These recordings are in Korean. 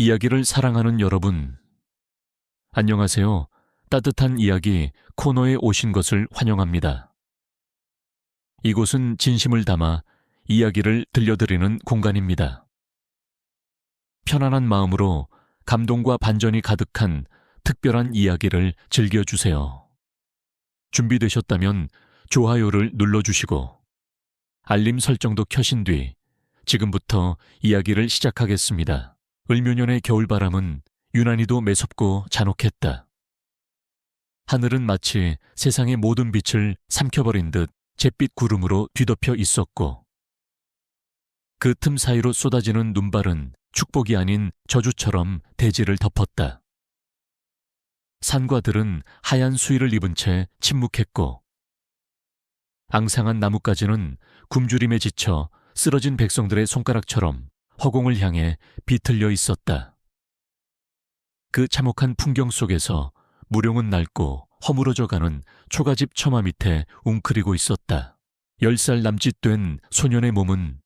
이야기를 사랑하는 여러분, 안녕하세요. 따뜻한 이야기 코너에 오신 것을 환영합니다. 이곳은 진심을 담아 이야기를 들려드리는 공간입니다. 편안한 마음으로 감동과 반전이 가득한 특별한 이야기를 즐겨주세요. 준비되셨다면 좋아요를 눌러주시고 알림 설정도 켜신 뒤 지금부터 이야기를 시작하겠습니다. 을묘년의 겨울바람은 유난히도 매섭고 잔혹했다. 하늘은 마치 세상의 모든 빛을 삼켜버린 듯 잿빛 구름으로 뒤덮여 있었고 그 틈 사이로 쏟아지는 눈발은 축복이 아닌 저주처럼 대지를 덮었다. 산과 들은 하얀 수의를 입은 채 침묵했고 앙상한 나뭇가지는 굶주림에 지쳐 쓰러진 백성들의 손가락처럼 허공을 향해 비틀려 있었다. 그 참혹한 풍경 속에서 무룡은 낡고 허물어져가는 초가집 처마 밑에 웅크리고 있었다. 10살 남짓 된 소년의 몸은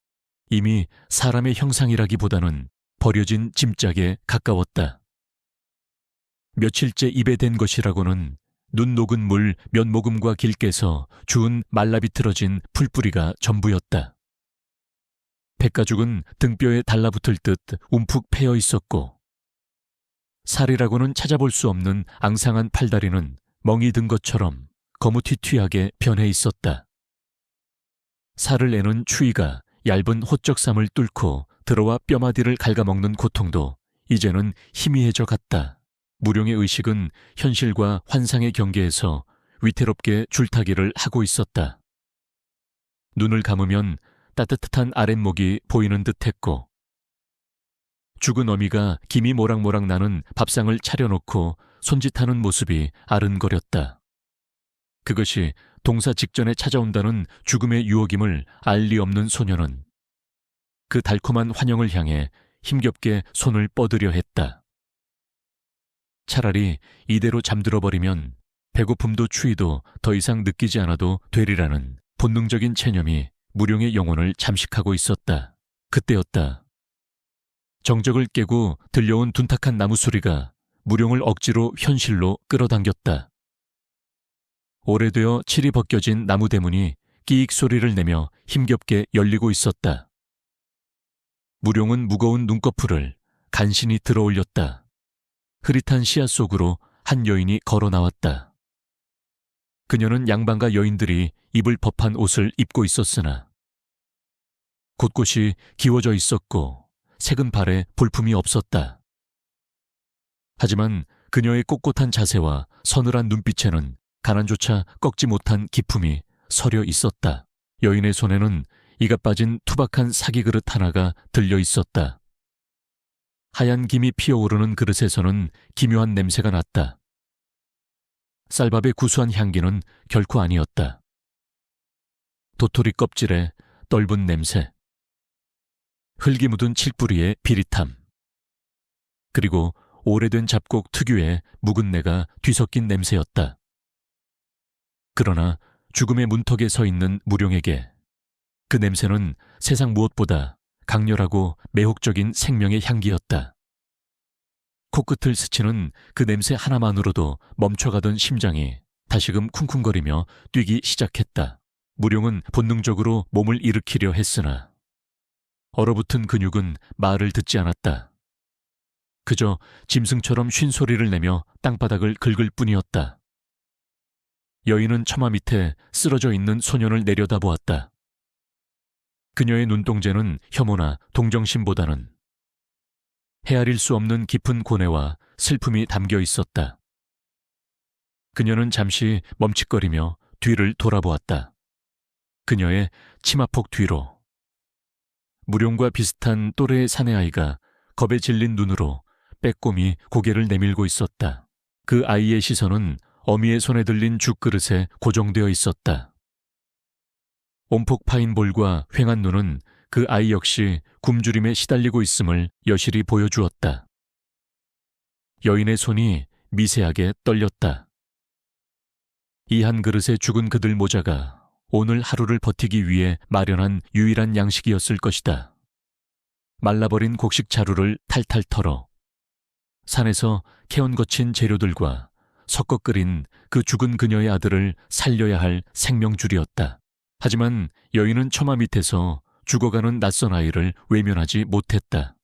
이미 사람의 형상이라기보다는 버려진 짐짝에 가까웠다. 며칠째 입에 댄 것이라고는 눈 녹은 물 몇 모금과 길게서 주운 말라비틀어진 풀뿌리가 전부였다. 백가죽은 등뼈에 달라붙을 듯 움푹 패여 있었고 살이라고는 찾아볼 수 없는 앙상한 팔다리는 멍이 든 것처럼 거무튀튀하게 변해 있었다. 살을 내는 추위가 얇은 호적삼을 뚫고 들어와 뼈마디를 갉아먹는 고통도 이제는 희미해져 갔다. 무룡의 의식은 현실과 환상의 경계에서 위태롭게 줄타기를 하고 있었다. 눈을 감으면 따뜻한 아랫목이 보이는 듯했고 죽은 어미가 김이 모락모락 나는 밥상을 차려놓고 손짓하는 모습이 아른거렸다. 그것이 동사 직전에 찾아온다는 죽음의 유혹임을 알 리 없는 소녀는 그 달콤한 환영을 향해 힘겹게 손을 뻗으려 했다. 차라리 이대로 잠들어버리면 배고픔도 추위도 더 이상 느끼지 않아도 되리라는 본능적인 체념이 무룡의 영혼을 잠식하고 있었다. 그때였다. 정적을 깨고 들려온 둔탁한 나무 소리가 무룡을 억지로 현실로 끌어당겼다. 오래되어 칠이 벗겨진 나무 대문이 끼익 소리를 내며 힘겹게 열리고 있었다. 무룡은 무거운 눈꺼풀을 간신히 들어올렸다. 흐릿한 시야 속으로 한 여인이 걸어 나왔다. 그녀는 양반가 여인들이 입을 법한 옷을 입고 있었으나 곳곳이 기워져 있었고 색은 발에 볼품이 없었다. 하지만 그녀의 꼿꼿한 자세와 서늘한 눈빛에는 가난조차 꺾지 못한 기품이 서려 있었다. 여인의 손에는 이가 빠진 투박한 사기그릇 하나가 들려 있었다. 하얀 김이 피어오르는 그릇에서는 기묘한 냄새가 났다. 쌀밥의 구수한 향기는 결코 아니었다. 도토리 껍질에 떫은 냄새, 흙이 묻은 칠뿌리의 비릿함, 그리고 오래된 잡곡 특유의 묵은 내가 뒤섞인 냄새였다. 그러나 죽음의 문턱에 서 있는 무룡에게 그 냄새는 세상 무엇보다 강렬하고 매혹적인 생명의 향기였다. 코끝을 스치는 그 냄새 하나만으로도 멈춰가던 심장이 다시금 쿵쿵거리며 뛰기 시작했다. 무룡은 본능적으로 몸을 일으키려 했으나 얼어붙은 근육은 말을 듣지 않았다. 그저 짐승처럼 쉰소리를 내며 땅바닥을 긁을 뿐이었다. 여인은 처마 밑에 쓰러져 있는 소년을 내려다보았다. 그녀의 눈동자는 혐오나 동정심보다는 헤아릴 수 없는 깊은 고뇌와 슬픔이 담겨 있었다. 그녀는 잠시 멈칫거리며 뒤를 돌아보았다. 그녀의 치마폭 뒤로 무룡과 비슷한 또래의 사내아이가 겁에 질린 눈으로 빼꼼히 고개를 내밀고 있었다. 그 아이의 시선은 어미의 손에 들린 죽그릇에 고정되어 있었다. 온폭 파인 볼과 휑한 눈은 그 아이 역시 굶주림에 시달리고 있음을 여실히 보여주었다. 여인의 손이 미세하게 떨렸다. 이 한 그릇에 죽은 그들 모자가 오늘 하루를 버티기 위해 마련한 유일한 양식이었을 것이다. 말라버린 곡식 자루를 탈탈 털어 산에서 캐온 거친 재료들과 섞어 끓인 그 죽은 그녀의 아들을 살려야 할 생명줄이었다. 하지만 여인은 처마 밑에서 죽어가는 낯선 아이를 외면하지 못했다.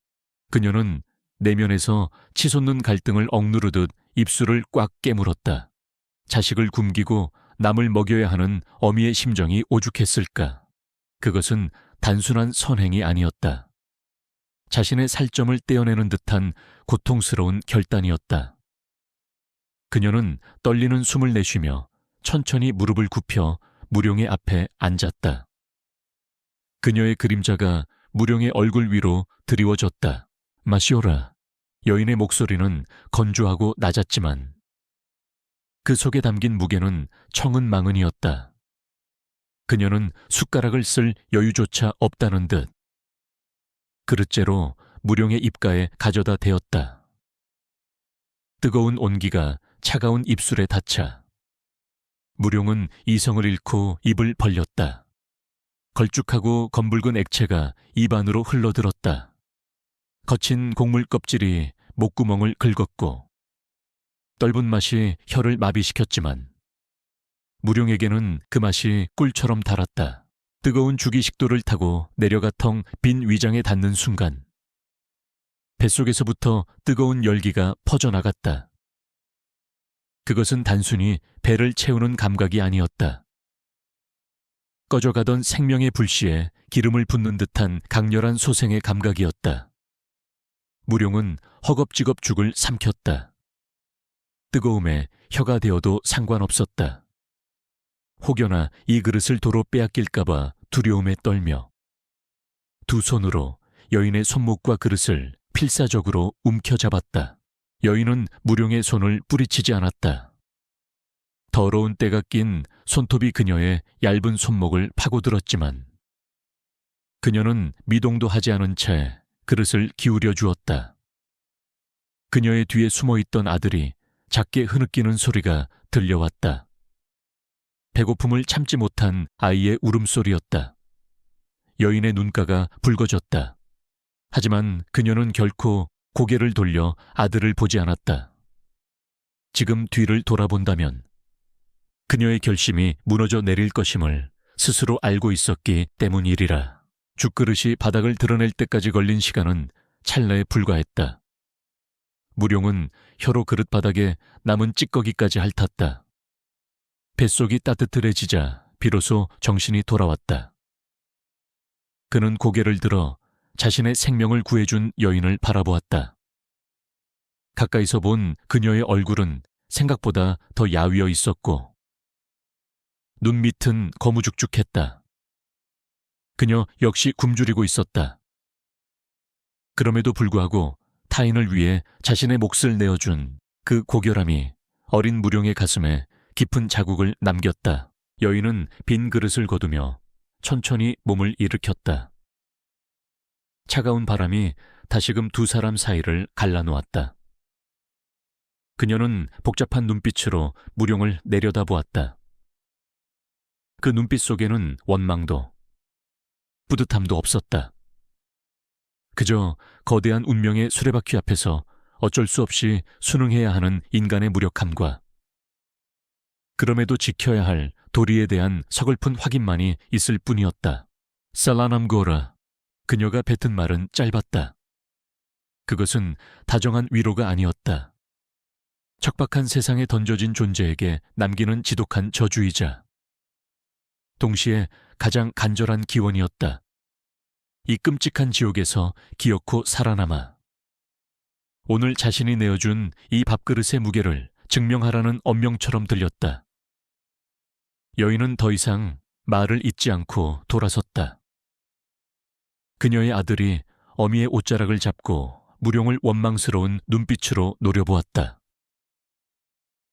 그녀는 내면에서 치솟는 갈등을 억누르듯 입술을 꽉 깨물었다. 자식을 굶기고 남을 먹여야 하는 어미의 심정이 오죽했을까. 그것은 단순한 선행이 아니었다. 자신의 살점을 떼어내는 듯한 고통스러운 결단이었다. 그녀는 떨리는 숨을 내쉬며 천천히 무릎을 굽혀 무룡의 앞에 앉았다. 그녀의 그림자가 무룡의 얼굴 위로 드리워졌다. 마시오라. 여인의 목소리는 건조하고 낮았지만 그 속에 담긴 무게는 청은망은이었다. 그녀는 숟가락을 쓸 여유조차 없다는 듯 그릇째로 무룡의 입가에 가져다 대었다. 뜨거운 온기가 차가운 입술에 닿자 무룡은 이성을 잃고 입을 벌렸다. 걸쭉하고 검붉은 액체가 입 안으로 흘러들었다. 거친 곡물 껍질이 목구멍을 긁었고 떫은 맛이 혀를 마비시켰지만 무룡에게는 그 맛이 꿀처럼 달았다. 뜨거운 죽이 식도를 타고 내려가 텅 빈 위장에 닿는 순간 뱃속에서부터 뜨거운 열기가 퍼져나갔다. 그것은 단순히 배를 채우는 감각이 아니었다. 꺼져가던 생명의 불씨에 기름을 붓는 듯한 강렬한 소생의 감각이었다. 무룡은 허겁지겁 죽을 삼켰다. 뜨거움에 혀가 데어도 상관없었다. 혹여나 이 그릇을 도로 빼앗길까봐 두려움에 떨며 두 손으로 여인의 손목과 그릇을 필사적으로 움켜잡았다. 여인은 무룡의 손을 뿌리치지 않았다. 더러운 때가 낀 손톱이 그녀의 얇은 손목을 파고들었지만 그녀는 미동도 하지 않은 채 그릇을 기울여 주었다. 그녀의 뒤에 숨어있던 아들이 작게 흐느끼는 소리가 들려왔다. 배고픔을 참지 못한 아이의 울음소리였다. 여인의 눈가가 붉어졌다. 하지만 그녀는 결코 고개를 돌려 아들을 보지 않았다. 지금 뒤를 돌아본다면 그녀의 결심이 무너져 내릴 것임을 스스로 알고 있었기 때문이리라. 죽그릇이 바닥을 드러낼 때까지 걸린 시간은 찰나에 불과했다. 무룡은 혀로 그릇 바닥에 남은 찌꺼기까지 핥았다. 뱃속이 따뜻해지자 비로소 정신이 돌아왔다. 그는 고개를 들어 자신의 생명을 구해준 여인을 바라보았다. 가까이서 본 그녀의 얼굴은 생각보다 더 야위어 있었고 눈 밑은 거무죽죽했다. 그녀 역시 굶주리고 있었다. 그럼에도 불구하고 타인을 위해 자신의 몫을 내어준 그 고결함이 어린 무룡의 가슴에 깊은 자국을 남겼다. 여인은 빈 그릇을 거두며 천천히 몸을 일으켰다. 차가운 바람이 다시금 두 사람 사이를 갈라놓았다. 그녀는 복잡한 눈빛으로 무룡을 내려다보았다. 그 눈빛 속에는 원망도 뿌듯함도 없었다. 그저 거대한 운명의 수레바퀴 앞에서 어쩔 수 없이 순응해야 하는 인간의 무력함과 그럼에도 지켜야 할 도리에 대한 서글픈 확인만이 있을 뿐이었다. 살라남고라. 그녀가 뱉은 말은 짧았다. 그것은 다정한 위로가 아니었다. 척박한 세상에 던져진 존재에게 남기는 지독한 저주이자 동시에 가장 간절한 기원이었다. 이 끔찍한 지옥에서 기어코 살아남아 오늘 자신이 내어준 이 밥그릇의 무게를 증명하라는 언명처럼 들렸다. 여인은 더 이상 말을 잇지 않고 돌아섰다. 그녀의 아들이 어미의 옷자락을 잡고 무룡을 원망스러운 눈빛으로 노려보았다.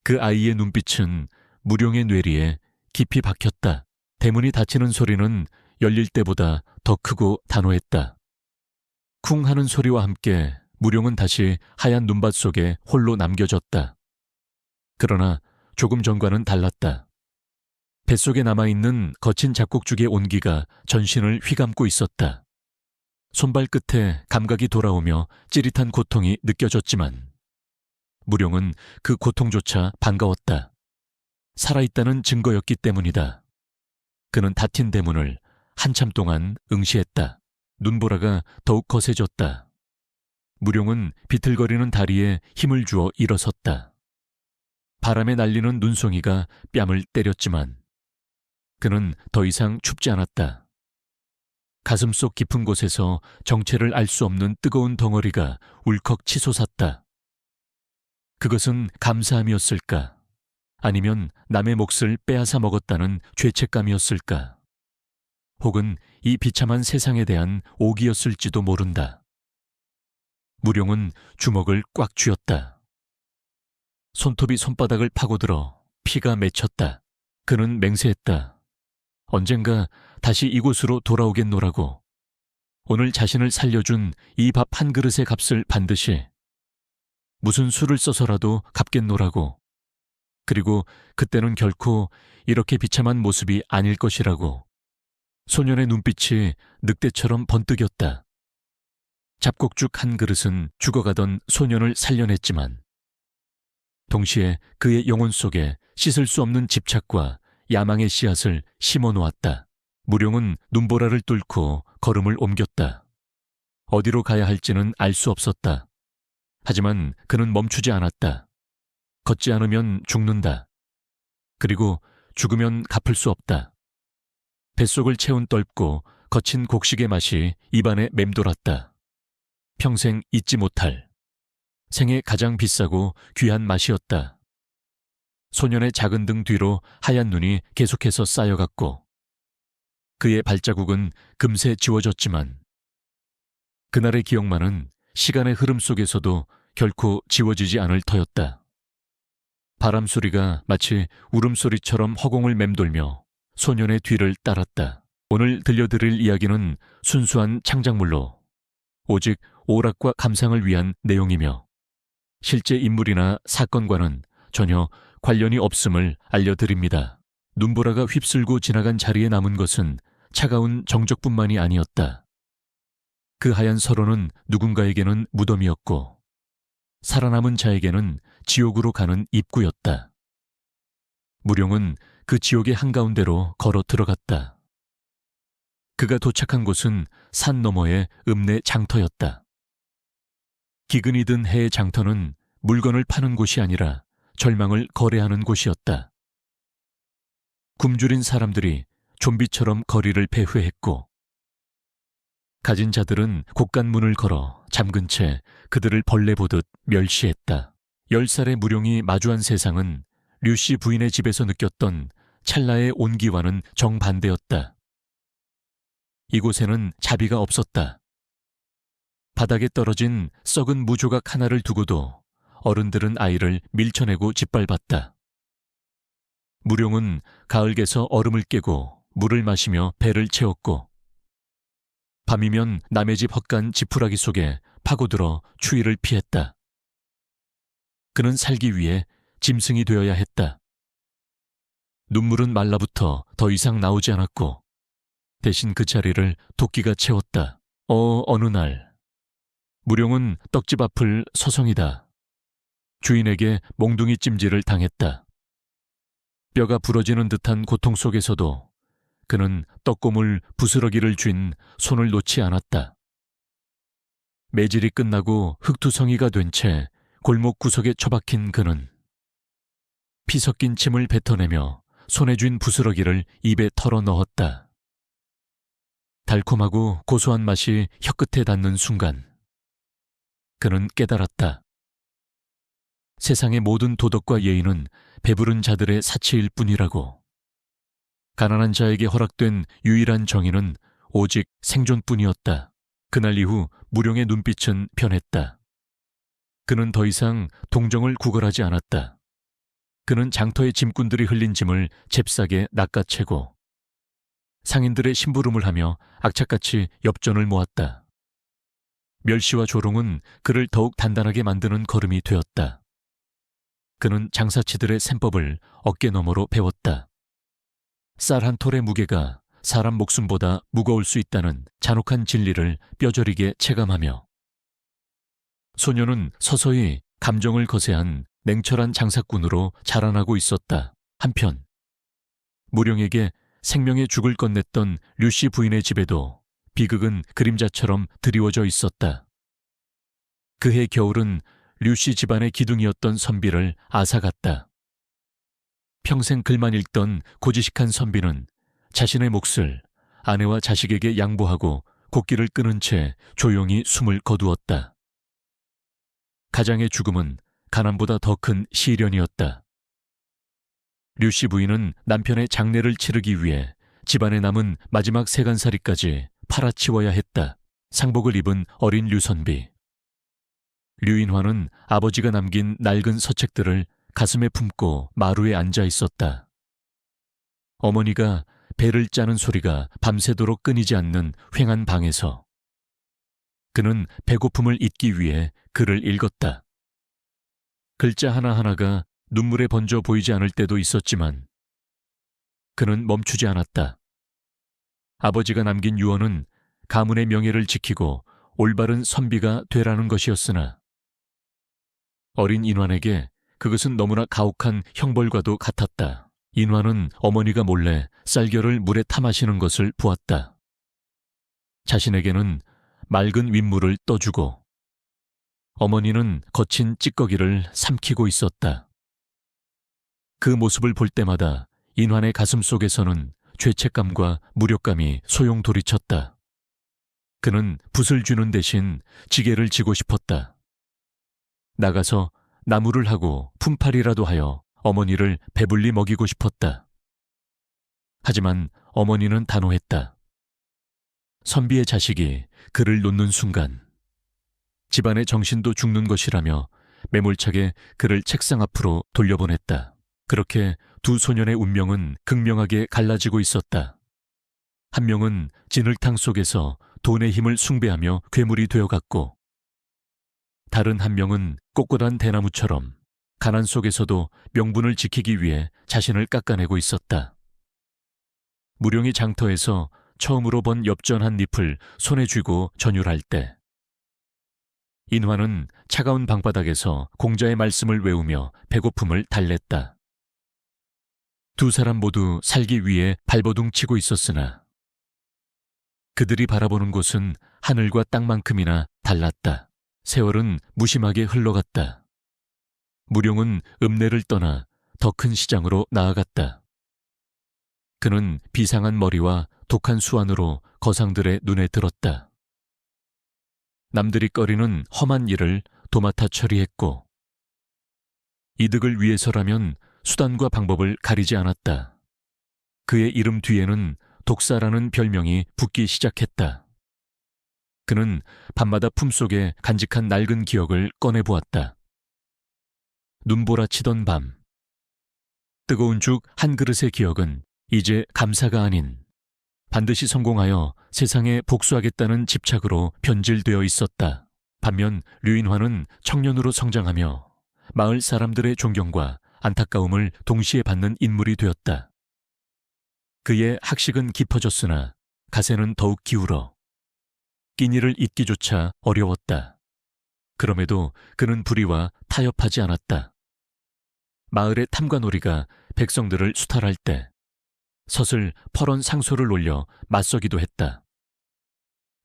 그 아이의 눈빛은 무룡의 뇌리에 깊이 박혔다. 대문이 닫히는 소리는 열릴 때보다 더 크고 단호했다. 쿵 하는 소리와 함께 무룡은 다시 하얀 눈밭 속에 홀로 남겨졌다. 그러나 조금 전과는 달랐다. 뱃속에 남아있는 거친 잡곡죽의 온기가 전신을 휘감고 있었다. 손발 끝에 감각이 돌아오며 찌릿한 고통이 느껴졌지만 무룡은 그 고통조차 반가웠다. 살아있다는 증거였기 때문이다. 그는 닫힌 대문을 한참 동안 응시했다. 눈보라가 더욱 거세졌다. 무룡은 비틀거리는 다리에 힘을 주어 일어섰다. 바람에 날리는 눈송이가 뺨을 때렸지만 그는 더 이상 춥지 않았다. 가슴속 깊은 곳에서 정체를 알 수 없는 뜨거운 덩어리가 울컥 치솟았다. 그것은 감사함이었을까? 아니면 남의 몫을 빼앗아 먹었다는 죄책감이었을까? 혹은 이 비참한 세상에 대한 오기였을지도 모른다. 무룡은 주먹을 꽉 쥐었다. 손톱이 손바닥을 파고들어 피가 맺혔다. 그는 맹세했다. 언젠가 다시 이곳으로 돌아오겠노라고. 오늘 자신을 살려준 이 밥 한 그릇의 값을 반드시, 무슨 수를 써서라도 갚겠노라고. 그리고 그때는 결코 이렇게 비참한 모습이 아닐 것이라고. 소년의 눈빛이 늑대처럼 번뜩였다. 잡곡죽 한 그릇은 죽어가던 소년을 살려냈지만 동시에 그의 영혼 속에 씻을 수 없는 집착과 야망의 씨앗을 심어놓았다. 무룡은 눈보라를 뚫고 걸음을 옮겼다. 어디로 가야 할지는 알 수 없었다. 하지만 그는 멈추지 않았다. 걷지 않으면 죽는다. 그리고 죽으면 갚을 수 없다. 뱃속을 채운 떫고 거친 곡식의 맛이 입안에 맴돌았다. 평생 잊지 못할, 생애 가장 비싸고 귀한 맛이었다. 소년의 작은 등 뒤로 하얀 눈이 계속해서 쌓여갔고 그의 발자국은 금세 지워졌지만 그날의 기억만은 시간의 흐름 속에서도 결코 지워지지 않을 터였다. 바람 소리가 마치 울음소리처럼 허공을 맴돌며 소년의 뒤를 따랐다. 오늘 들려드릴 이야기는 순수한 창작물로 오직 오락과 감상을 위한 내용이며 실제 인물이나 사건과는 전혀 관련이 없음을 알려드립니다. 눈보라가 휩쓸고 지나간 자리에 남은 것은 차가운 정적뿐만이 아니었다. 그 하얀 서로는 누군가에게는 무덤이었고 살아남은 자에게는 지옥으로 가는 입구였다. 무룡은 그 지옥의 한가운데로 걸어 들어갔다. 그가 도착한 곳은 산 너머의 읍내 장터였다. 기근이 든 해의 장터는 물건을 파는 곳이 아니라 절망을 거래하는 곳이었다. 굶주린 사람들이 좀비처럼 거리를 배회했고 가진 자들은 곳간문을 걸어 잠근 채 그들을 벌레 보듯 멸시했다. 10살의 무룡이 마주한 세상은 류씨 부인의 집에서 느꼈던 찰나의 온기와는 정반대였다. 이곳에는 자비가 없었다. 바닥에 떨어진 썩은 무조각 하나를 두고도 어른들은 아이를 밀쳐내고 짓밟았다. 무룡은 가을개서 얼음을 깨고 물을 마시며 배를 채웠고 밤이면 남의 집 헛간 지푸라기 속에 파고들어 추위를 피했다. 그는 살기 위해 짐승이 되어야 했다. 눈물은 말라붙어 더 이상 나오지 않았고 대신 그 자리를 도끼가 채웠다. 어느 날 무룡은 떡집 앞을 서성이다. 주인에게 몽둥이 찜질을 당했다. 뼈가 부러지는 듯한 고통 속에서도 그는 떡고물 부스러기를 쥔 손을 놓지 않았다. 매질이 끝나고 흙투성이가 된 채 골목 구석에 처박힌 그는 피 섞인 침을 뱉어내며 손에 쥔 부스러기를 입에 털어 넣었다. 달콤하고 고소한 맛이 혀끝에 닿는 순간 그는 깨달았다. 세상의 모든 도덕과 예의는 배부른 자들의 사치일 뿐이라고. 가난한 자에게 허락된 유일한 정의는 오직 생존뿐이었다. 그날 이후 무룡의 눈빛은 변했다. 그는 더 이상 동정을 구걸하지 않았다. 그는 장터의 짐꾼들이 흘린 짐을 잽싸게 낚아채고 상인들의 심부름을 하며 악착같이 엽전을 모았다. 멸시와 조롱은 그를 더욱 단단하게 만드는 걸음이 되었다. 그는 장사치들의 셈법을 어깨너머로 배웠다. 쌀 한 톨의 무게가 사람 목숨보다 무거울 수 있다는 잔혹한 진리를 뼈저리게 체감하며 소녀는 서서히 감정을 거세한 냉철한 장사꾼으로 자라나고 있었다. 한편 무령에게 생명의 죽을 건넸던 류씨 부인의 집에도 비극은 그림자처럼 드리워져 있었다. 그해 겨울은 류씨 집안의 기둥이었던 선비를 앗아갔다. 평생 글만 읽던 고지식한 선비는 자신의 몫을 아내와 자식에게 양보하고 곡기를 끊은 채 조용히 숨을 거두었다. 가장의 죽음은 가난보다 더 큰 시련이었다. 류씨 부인은 남편의 장례를 치르기 위해 집안에 남은 마지막 세간살이까지 팔아치워야 했다. 상복을 입은 어린 류선비. 류인화는 아버지가 남긴 낡은 서책들을 가슴에 품고 마루에 앉아 있었다. 어머니가 배를 짜는 소리가 밤새도록 끊이지 않는 휑한 방에서 그는 배고픔을 잊기 위해 글을 읽었다. 글자 하나하나가 눈물에 번져 보이지 않을 때도 있었지만 그는 멈추지 않았다. 아버지가 남긴 유언은 가문의 명예를 지키고 올바른 선비가 되라는 것이었으나 어린 인환에게 그것은 너무나 가혹한 형벌과도 같았다. 인환은 어머니가 몰래 쌀겨를 물에 타 마시는 것을 보았다. 자신에게는 맑은 윗물을 떠주고 어머니는 거친 찌꺼기를 삼키고 있었다. 그 모습을 볼 때마다 인환의 가슴 속에서는 죄책감과 무력감이 소용돌이쳤다. 그는 붓을 쥐는 대신 지게를 지고 싶었다. 나가서 나무를 하고 품팔이라도 하여 어머니를 배불리 먹이고 싶었다. 하지만 어머니는 단호했다. 선비의 자식이 그를 놓는 순간 집안의 정신도 죽는 것이라며 매몰차게 그를 책상 앞으로 돌려보냈다. 그렇게 두 소년의 운명은 극명하게 갈라지고 있었다. 한 명은 진흙탕 속에서 돈의 힘을 숭배하며 괴물이 되어갔고 다른 한 명은 꼿꼿한 대나무처럼 가난 속에서도 명분을 지키기 위해 자신을 깎아내고 있었다. 무령이 장터에서 처음으로 본 엽전 한 잎을 손에 쥐고 전율할 때 인화는 차가운 방바닥에서 공자의 말씀을 외우며 배고픔을 달랬다. 두 사람 모두 살기 위해 발버둥 치고 있었으나 그들이 바라보는 곳은 하늘과 땅만큼이나 달랐다. 세월은 무심하게 흘러갔다. 무령은 읍내를 떠나 더 큰 시장으로 나아갔다. 그는 비상한 머리와 독한 수완으로 거상들의 눈에 들었다. 남들이 꺼리는 험한 일을 도맡아 처리했고 이득을 위해서라면 수단과 방법을 가리지 않았다. 그의 이름 뒤에는 독사라는 별명이 붙기 시작했다. 그는 밤마다 품속에 간직한 낡은 기억을 꺼내보았다. 눈보라치던 밤. 뜨거운 죽 한 그릇의 기억은 이제 감사가 아닌 반드시 성공하여 세상에 복수하겠다는 집착으로 변질되어 있었다. 반면 류인화는 청년으로 성장하며 마을 사람들의 존경과 안타까움을 동시에 받는 인물이 되었다. 그의 학식은 깊어졌으나 가세는 더욱 기울어 끼니를 잊기조차 어려웠다. 그럼에도 그는 불의와 타협하지 않았다. 마을의 탐관오리가 백성들을 수탈할 때 서슬 퍼런 상소를 올려 맞서기도 했다.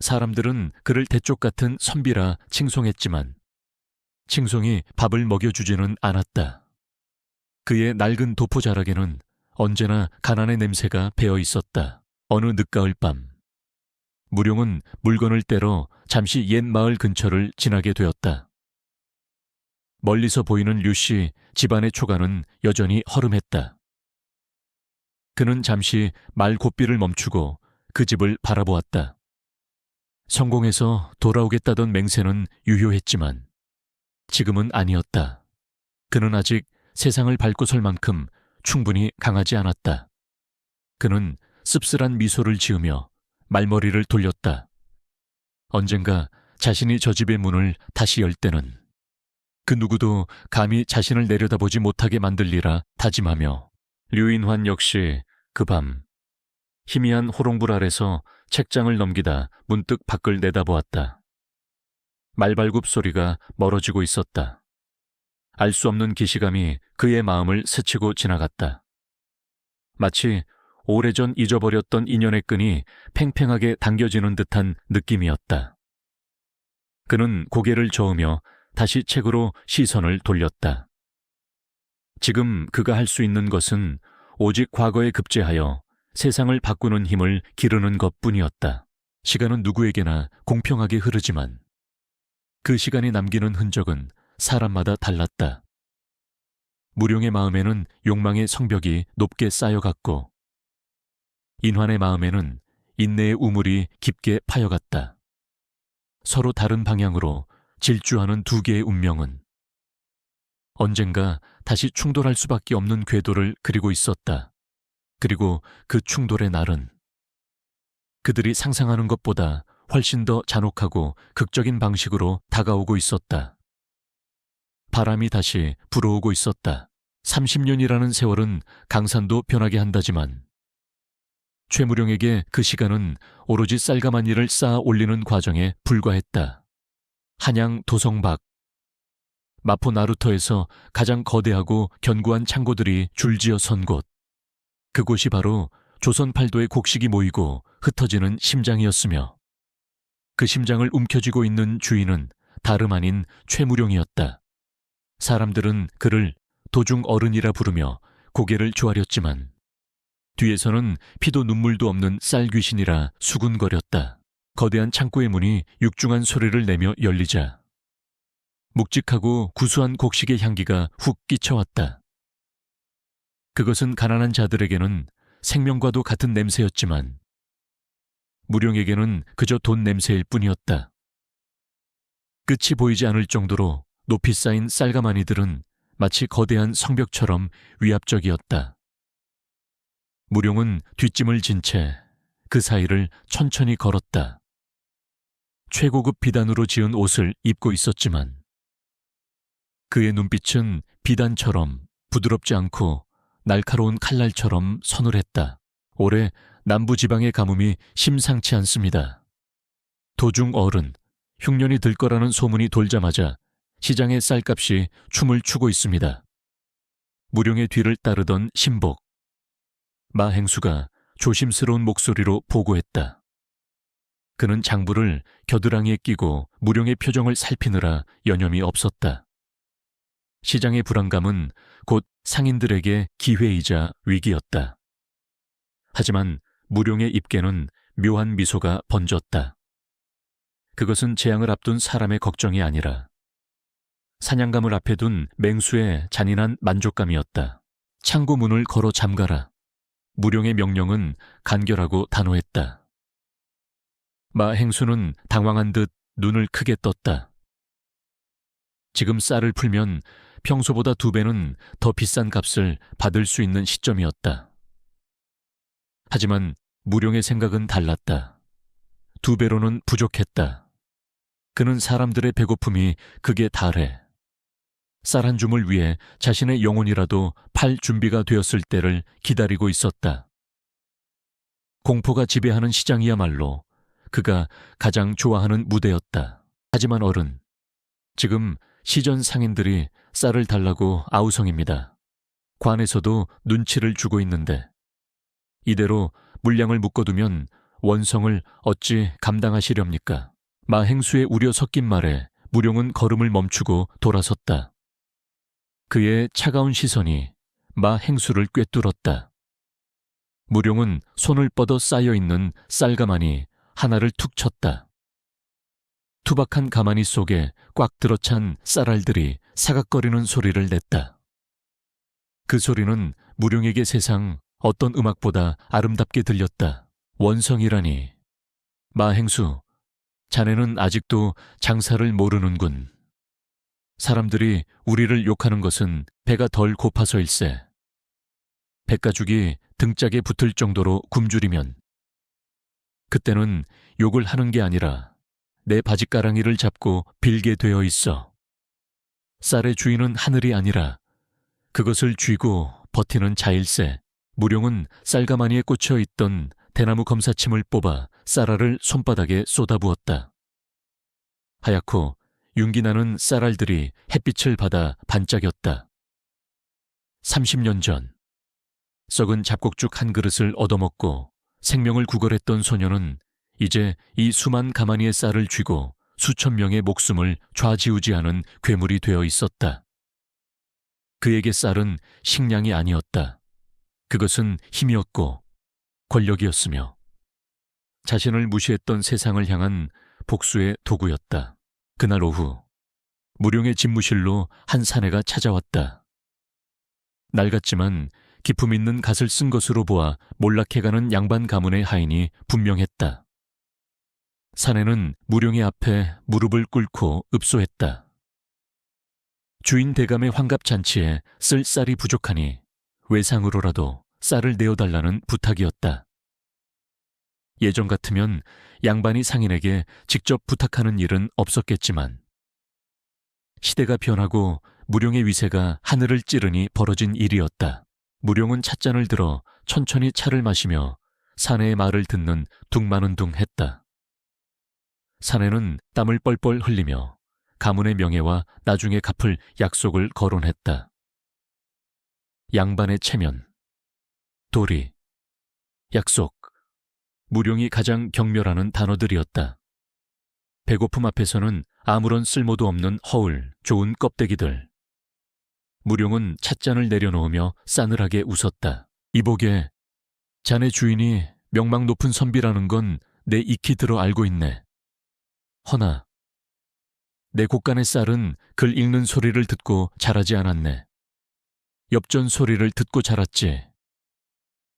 사람들은 그를 대쪽 같은 선비라 칭송했지만 칭송이 밥을 먹여주지는 않았다. 그의 낡은 도포자락에는 언제나 가난의 냄새가 배어 있었다. 어느 늦가을 밤 무령은 물건을 떼러 잠시 옛 마을 근처를 지나게 되었다. 멀리서 보이는 류씨 집안의 초가는 여전히 허름했다. 그는 잠시 말 고삐를 멈추고 그 집을 바라보았다. 성공해서 돌아오겠다던 맹세는 유효했지만 지금은 아니었다. 그는 아직 세상을 밟고 설 만큼 충분히 강하지 않았다. 그는 씁쓸한 미소를 지으며 말머리를 돌렸다. 언젠가 자신이 저 집의 문을 다시 열 때는 그 누구도 감히 자신을 내려다보지 못하게 만들리라 다짐하며 류인환 역시 그 밤 희미한 호롱불 아래서 책장을 넘기다 문득 밖을 내다보았다. 말발굽 소리가 멀어지고 있었다. 알 수 없는 기시감이 그의 마음을 스치고 지나갔다. 마치 오래전 잊어버렸던 인연의 끈이 팽팽하게 당겨지는 듯한 느낌이었다. 그는 고개를 저으며 다시 책으로 시선을 돌렸다. 지금 그가 할 수 있는 것은 오직 과거에 급제하여 세상을 바꾸는 힘을 기르는 것뿐이었다. 시간은 누구에게나 공평하게 흐르지만 그 시간이 남기는 흔적은 사람마다 달랐다. 무룡의 마음에는 욕망의 성벽이 높게 쌓여갔고 인환의 마음에는 인내의 우물이 깊게 파여갔다. 서로 다른 방향으로 질주하는 두 개의 운명은 언젠가 다시 충돌할 수밖에 없는 궤도를 그리고 있었다. 그리고 그 충돌의 날은 그들이 상상하는 것보다 훨씬 더 잔혹하고 극적인 방식으로 다가오고 있었다. 바람이 다시 불어오고 있었다. 30년이라는 세월은 강산도 변하게 한다지만 최무룡에게 그 시간은 오로지 쌀가마니를 쌓아 올리는 과정에 불과했다. 한양 도성박, 마포 나루터에서 가장 거대하고 견고한 창고들이 줄지어 선 곳. 그곳이 바로 조선 팔도의 곡식이 모이고 흩어지는 심장이었으며 그 심장을 움켜쥐고 있는 주인은 다름 아닌 최무룡이었다. 사람들은 그를 도중 어른이라 부르며 고개를 조아렸지만 뒤에서는 피도 눈물도 없는 쌀귀신이라 수군거렸다. 거대한 창고의 문이 육중한 소리를 내며 열리자 묵직하고 구수한 곡식의 향기가 훅 끼쳐왔다. 그것은 가난한 자들에게는 생명과도 같은 냄새였지만 무룡에게는 그저 돈 냄새일 뿐이었다. 끝이 보이지 않을 정도로 높이 쌓인 쌀가마니들은 마치 거대한 성벽처럼 위압적이었다. 무룡은 뒷짐을 진 채 그 사이를 천천히 걸었다. 최고급 비단으로 지은 옷을 입고 있었지만 그의 눈빛은 비단처럼 부드럽지 않고 날카로운 칼날처럼 서늘했다. 올해 남부지방의 가뭄이 심상치 않습니다. 도중 어른, 흉년이 들 거라는 소문이 돌자마자 시장의 쌀값이 춤을 추고 있습니다. 무룡의 뒤를 따르던 신복, 마행수가 조심스러운 목소리로 보고했다. 그는 장부를 겨드랑이에 끼고 무룡의 표정을 살피느라 여념이 없었다. 시장의 불안감은 곧 상인들에게 기회이자 위기였다. 하지만 무룡의 입계는 묘한 미소가 번졌다. 그것은 재앙을 앞둔 사람의 걱정이 아니라 사냥감을 앞에 둔 맹수의 잔인한 만족감이었다. 창고 문을 걸어 잠가라. 무룡의 명령은 간결하고 단호했다. 마행수는 당황한 듯 눈을 크게 떴다. 지금 쌀을 풀면 평소보다 2배는 더 비싼 값을 받을 수 있는 시점이었다. 하지만 무룡의 생각은 달랐다. 2배로는 부족했다. 그는 사람들의 배고픔이 극에 달해 쌀 한 줌을 위해 자신의 영혼이라도 팔 준비가 되었을 때를 기다리고 있었다. 공포가 지배하는 시장이야말로 그가 가장 좋아하는 무대였다. 하지만 어른, 지금 시전 상인들이 쌀을 달라고 아우성입니다. 관에서도 눈치를 주고 있는데 이대로 물량을 묶어두면 원성을 어찌 감당하시렵니까? 마행수의 우려 섞인 말에 무룡은 걸음을 멈추고 돌아섰다. 그의 차가운 시선이 마행수를 꿰뚫었다. 무룡은 손을 뻗어 쌓여있는 쌀가마니 하나를 툭 쳤다. 투박한 가마니 속에 꽉 들어찬 쌀알들이 사각거리는 소리를 냈다. 그 소리는 무룡에게 세상 어떤 음악보다 아름답게 들렸다. 원성이라니. 마행수, 자네는 아직도 장사를 모르는군. 사람들이 우리를 욕하는 것은 배가 덜 고파서일세. 백가죽이 등짝에 붙을 정도로 굶주리면 그때는 욕을 하는 게 아니라 내 바짓가랑이를 잡고 빌게 되어 있어. 쌀의 주인은 하늘이 아니라 그것을 쥐고 버티는 자일세. 무룡은 쌀가마니에 꽂혀 있던 대나무 검사침을 뽑아 쌀알을 손바닥에 쏟아부었다. 하얗고 윤기나는 쌀알들이 햇빛을 받아 반짝였다. 30년 전 썩은 잡곡죽 한 그릇을 얻어먹고 생명을 구걸했던 소녀는 이제 이 수만 가마니의 쌀을 쥐고 수천 명의 목숨을 좌지우지하는 괴물이 되어 있었다. 그에게 쌀은 식량이 아니었다. 그것은 힘이었고 권력이었으며 자신을 무시했던 세상을 향한 복수의 도구였다. 그날 오후 무룡의 집무실로 한 사내가 찾아왔다. 낡았지만 기품 있는 갓을 쓴 것으로 보아 몰락해가는 양반 가문의 하인이 분명했다. 사내는 무룡의 앞에 무릎을 꿇고 읍소했다. 주인 대감의 환갑잔치에 쓸 쌀이 부족하니 외상으로라도 쌀을 내어달라는 부탁이었다. 예전 같으면 양반이 상인에게 직접 부탁하는 일은 없었겠지만 시대가 변하고 무룡의 위세가 하늘을 찌르니 벌어진 일이었다. 무룡은 찻잔을 들어 천천히 차를 마시며 사내의 말을 듣는 둥마는둥했다. 사내는 땀을 뻘뻘 흘리며 가문의 명예와 나중에 갚을 약속을 거론했다. 양반의 체면, 도리, 약속, 무룡이 가장 경멸하는 단어들이었다. 배고픔 앞에서는 아무런 쓸모도 없는 허울, 좋은 껍데기들. 무룡은 찻잔을 내려놓으며 싸늘하게 웃었다. 이보게, 자네 주인이 명망 높은 선비라는 건 내 익히 들어 알고 있네. 허나 내 곳간의 쌀은 글 읽는 소리를 듣고 자라지 않았네. 엽전 소리를 듣고 자랐지.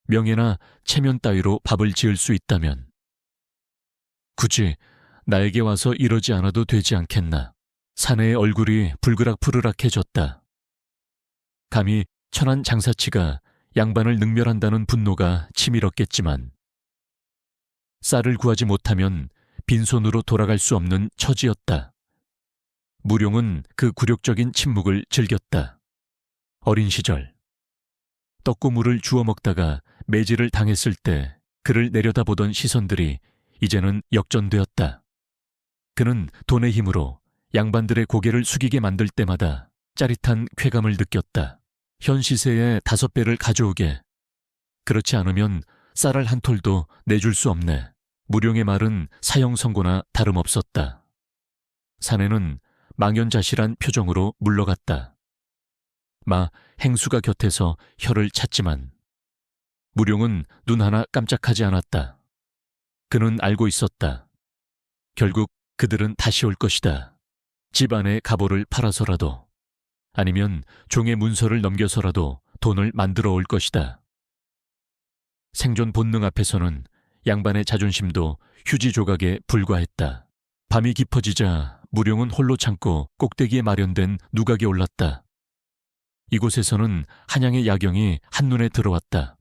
명예나 체면 따위로 밥을 지을 수 있다면 굳이 나에게 와서 이러지 않아도 되지 않겠나. 사내의 얼굴이 불그락푸르락해졌다. 감히 천한 장사치가 양반을 능멸한다는 분노가 치밀었겠지만 쌀을 구하지 못하면 빈손으로 돌아갈 수 없는 처지였다. 무룡은 그 굴욕적인 침묵을 즐겼다. 어린 시절 떡고물을 주워 먹다가 매질을 당했을 때 그를 내려다보던 시선들이 이제는 역전되었다. 그는 돈의 힘으로 양반들의 고개를 숙이게 만들 때마다 짜릿한 쾌감을 느꼈다. 현 시세의 5배를 가져오게. 그렇지 않으면 쌀알 한 톨도 내줄 수 없네. 무룡의 말은 사형선고나 다름없었다. 사내는 망연자실한 표정으로 물러갔다. 행수가 곁에서 혀를 찼지만 무룡은 눈 하나 깜짝하지 않았다. 그는 알고 있었다. 결국 그들은 다시 올 것이다. 집안의 갑오를 팔아서라도 아니면 종의 문서를 넘겨서라도 돈을 만들어 올 것이다. 생존 본능 앞에서는 양반의 자존심도 휴지 조각에 불과했다. 밤이 깊어지자 무룡은 홀로 참고 꼭대기에 마련된 누각에 올랐다. 이곳에서는 한양의 야경이 한눈에 들어왔다.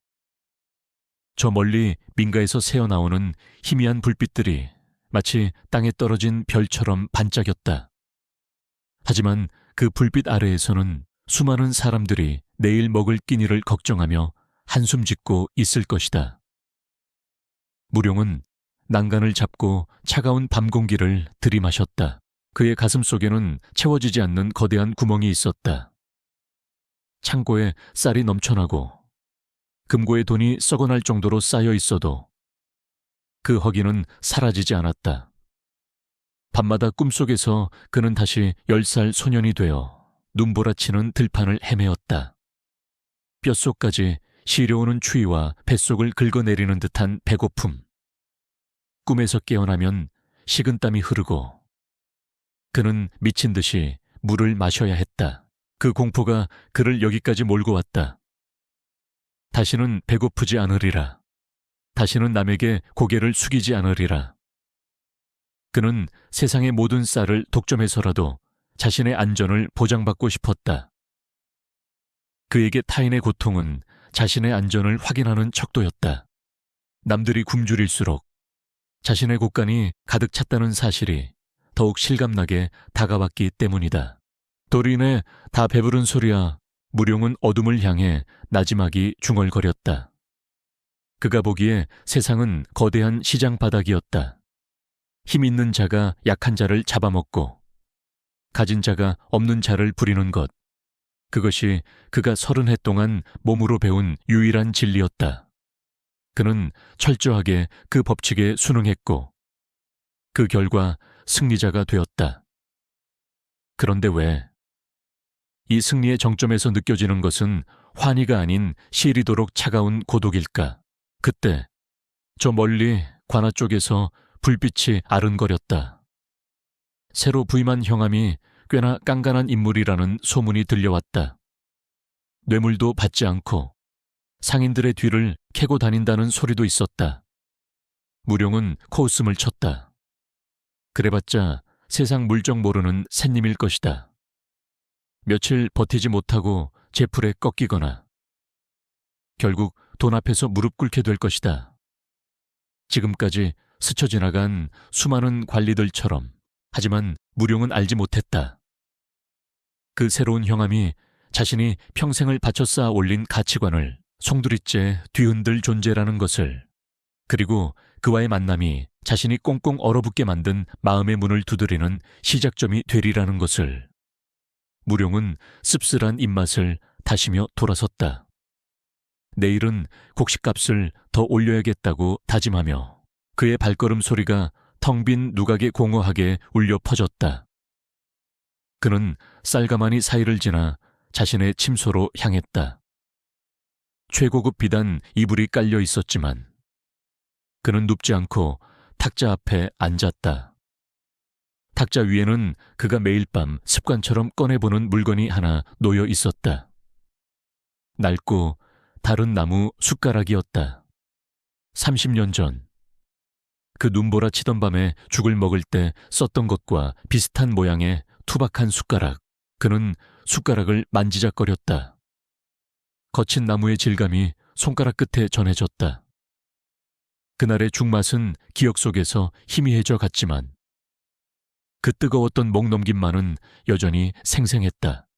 저 멀리 민가에서 새어나오는 희미한 불빛들이 마치 땅에 떨어진 별처럼 반짝였다. 하지만 그 불빛 아래에서는 수많은 사람들이 내일 먹을 끼니를 걱정하며 한숨 짓고 있을 것이다. 무룡은 난간을 잡고 차가운 밤 공기를 들이마셨다. 그의 가슴 속에는 채워지지 않는 거대한 구멍이 있었다. 창고에 쌀이 넘쳐나고 금고에 돈이 썩어날 정도로 쌓여 있어도 그 허기는 사라지지 않았다. 밤마다 꿈속에서 그는 다시 10살 소년이 되어 눈보라치는 들판을 헤매었다. 뼛속까지 시려오는 추위와 뱃속을 긁어내리는 듯한 배고픔. 꿈에서 깨어나면 식은땀이 흐르고 그는 미친 듯이 물을 마셔야 했다. 그 공포가 그를 여기까지 몰고 왔다. 다시는 배고프지 않으리라. 다시는 남에게 고개를 숙이지 않으리라. 그는 세상의 모든 쌀을 독점해서라도 자신의 안전을 보장받고 싶었다. 그에게 타인의 고통은 자신의 안전을 확인하는 척도였다. 남들이 굶주릴수록 자신의 곳간이 가득 찼다는 사실이 더욱 실감나게 다가왔기 때문이다. 도리네 다 배부른 소리야. 무룡은 어둠을 향해 나지막이 중얼거렸다. 그가 보기에 세상은 거대한 시장 바닥이었다. 힘 있는 자가 약한 자를 잡아먹고 가진 자가 없는 자를 부리는 것. 그것이 그가 30해 동안 몸으로 배운 유일한 진리였다. 그는 철저하게 그 법칙에 순응했고 그 결과 승리자가 되었다. 그런데 왜? 이 승리의 정점에서 느껴지는 것은 환희가 아닌 시리도록 차가운 고독일까? 그때 저 멀리 관아 쪽에서 불빛이 아른거렸다. 새로 부임한 형함이 꽤나 깐깐한 인물이라는 소문이 들려왔다. 뇌물도 받지 않고 상인들의 뒤를 캐고 다닌다는 소리도 있었다. 무룡은 코웃음을 쳤다. 그래봤자 세상 물정 모르는 샌님일 것이다. 며칠 버티지 못하고 제풀에 꺾이거나 결국 돈 앞에서 무릎 꿇게 될 것이다. 지금까지 스쳐 지나간 수많은 관리들처럼. 하지만 무룡은 알지 못했다. 그 새로운 형함이 자신이 평생을 바쳐 쌓아 올린 가치관을 송두리째 뒤흔들 존재라는 것을, 그리고 그와의 만남이 자신이 꽁꽁 얼어붙게 만든 마음의 문을 두드리는 시작점이 되리라는 것을. 무룡은 씁쓸한 입맛을 다시며 돌아섰다. 내일은 곡식값을 더 올려야겠다고 다짐하며 그의 발걸음 소리가 텅 빈 누각에 공허하게 울려 퍼졌다. 그는 쌀가마니 사이를 지나 자신의 침소로 향했다. 최고급 비단 이불이 깔려 있었지만 그는 눕지 않고 탁자 앞에 앉았다. 탁자 위에는 그가 매일 밤 습관처럼 꺼내보는 물건이 하나 놓여 있었다. 낡고 다른 나무 숟가락이었다. 30년 전 그 눈보라 치던 밤에 죽을 먹을 때 썼던 것과 비슷한 모양의 투박한 숟가락. 그는 숟가락을 만지작거렸다. 거친 나무의 질감이 손가락 끝에 전해졌다. 그날의 죽맛은 기억 속에서 희미해져 갔지만 그 뜨거웠던 목 넘김만은 여전히 생생했다.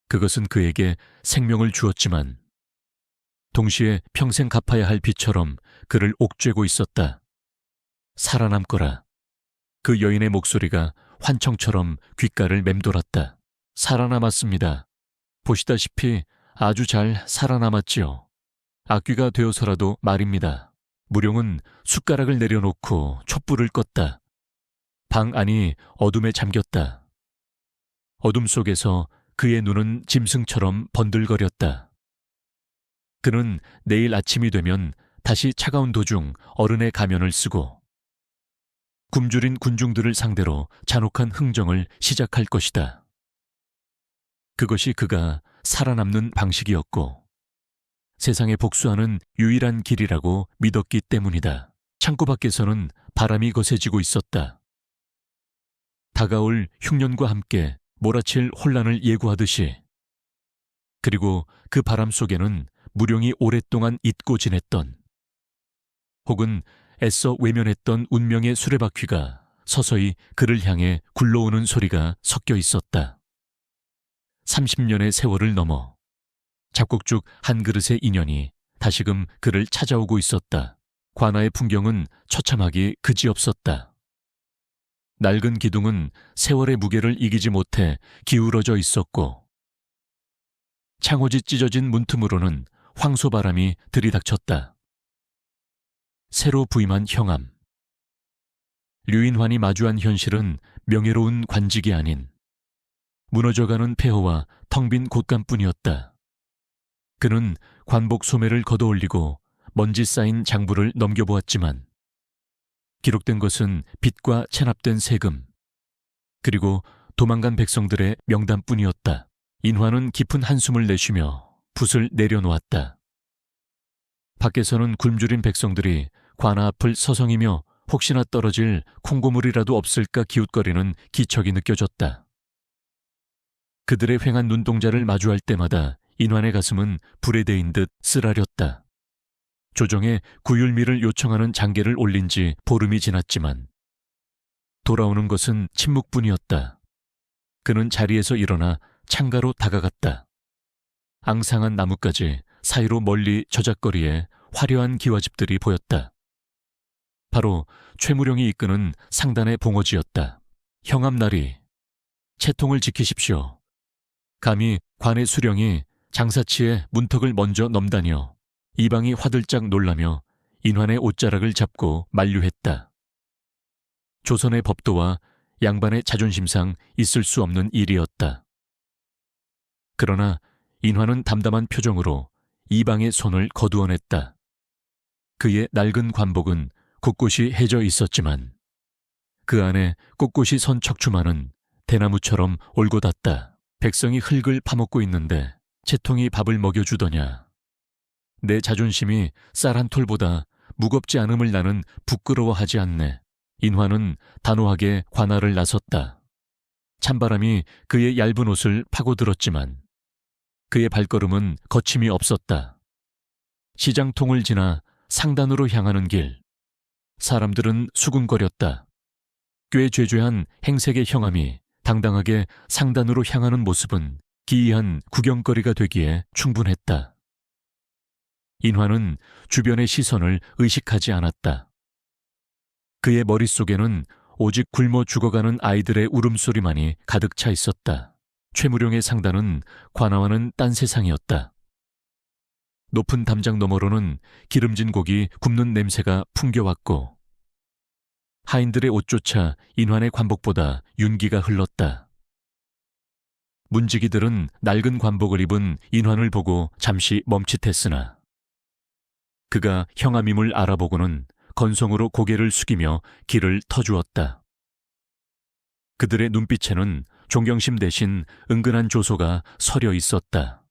그것은 그에게 생명을 주었지만 동시에 평생 갚아야 할 빚처럼 그를 옥죄고 있었다. 살아남거라. 그 여인의 목소리가 환청처럼 귓가를 맴돌았다. 살아남았습니다. 보시다시피 아주 잘 살아남았지요. 악귀가 되어서라도 말입니다. 무룡은 숟가락을 내려놓고 촛불을 껐다. 방 안이 어둠에 잠겼다. 어둠 속에서 그의 눈은 짐승처럼 번들거렸다. 그는 내일 아침이 되면 다시 차가운 도중 어른의 가면을 쓰고 굶주린 군중들을 상대로 잔혹한 흥정을 시작할 것이다. 그것이 그가 살아남는 방식이었고 세상에 복수하는 유일한 길이라고 믿었기 때문이다. 창고 밖에서는 바람이 거세지고 있었다. 다가올 흉년과 함께 몰아칠 혼란을 예고하듯이. 그리고 그 바람 속에는 무룡이 오랫동안 잊고 지냈던 혹은 애써 외면했던 운명의 수레바퀴가 서서히 그를 향해 굴러오는 소리가 섞여 있었다. 30년의 세월을 넘어 잡곡죽 한 그릇의 인연이 다시금 그를 찾아오고 있었다. 관아의 풍경은 처참하기 그지없었다. 낡은 기둥은 세월의 무게를 이기지 못해 기울어져 있었고 창호지 찢어진 문틈으로는 황소바람이 들이닥쳤다. 새로 부임한 형함. 류인환이 마주한 현실은 명예로운 관직이 아닌 무너져가는 폐허와 텅 빈 곳간뿐이었다. 그는 관복 소매를 걷어올리고 먼지 쌓인 장부를 넘겨보았지만 기록된 것은 빚과 체납된 세금, 그리고 도망간 백성들의 명단뿐이었다. 인환은 깊은 한숨을 내쉬며 붓을 내려놓았다. 밖에서는 굶주린 백성들이 관아 앞을 서성이며 혹시나 떨어질 콩고물이라도 없을까 기웃거리는 기척이 느껴졌다. 그들의 휑한 눈동자를 마주할 때마다 인환의 가슴은 불에 데인 듯 쓰라렸다. 조정에 구휼미를 요청하는 장계를 올린 지 보름이 지났지만 돌아오는 것은 침묵뿐이었다. 그는 자리에서 일어나 창가로 다가갔다. 앙상한 나뭇가지 사이로 멀리 저작거리에 화려한 기와집들이 보였다. 바로 최무룡이 이끄는 상단의 봉어지였다. 형암나리, 채통을 지키십시오. 감히 관의 수령이 장사치에 문턱을 먼저 넘다니요. 이방이 화들짝 놀라며 인환의 옷자락을 잡고 만류했다. 조선의 법도와 양반의 자존심상 있을 수 없는 일이었다. 그러나 인환은 담담한 표정으로 이방의 손을 거두어냈다. 그의 낡은 관복은 곳곳이 해져 있었지만 그 안에 꼿꼿이 선 척추만은 대나무처럼 올곧았다. 백성이 흙을 파먹고 있는데 채통이 밥을 먹여주더냐. 내 자존심이 쌀 한 톨보다 무겁지 않음을 나는 부끄러워하지 않네. 인환은 단호하게 관할을 나섰다. 찬바람이 그의 얇은 옷을 파고들었지만 그의 발걸음은 거침이 없었다. 시장통을 지나 상단으로 향하는 길. 사람들은 수군거렸다. 꽤 죄죄한 행색의 형암이 당당하게 상단으로 향하는 모습은 기이한 구경거리가 되기에 충분했다. 인환은 주변의 시선을 의식하지 않았다. 그의 머릿속에는 오직 굶어 죽어가는 아이들의 울음소리만이 가득 차 있었다. 최무룡의 상단은 관아와는 딴 세상이었다. 높은 담장 너머로는 기름진 고기 굽는 냄새가 풍겨왔고 하인들의 옷조차 인환의 관복보다 윤기가 흘렀다. 문지기들은 낡은 관복을 입은 인환을 보고 잠시 멈칫했으나 그가 형암임을 알아보고는 건성으로 고개를 숙이며 길을 터주었다. 그들의 눈빛에는 존경심 대신 은근한 조소가 서려 있었다.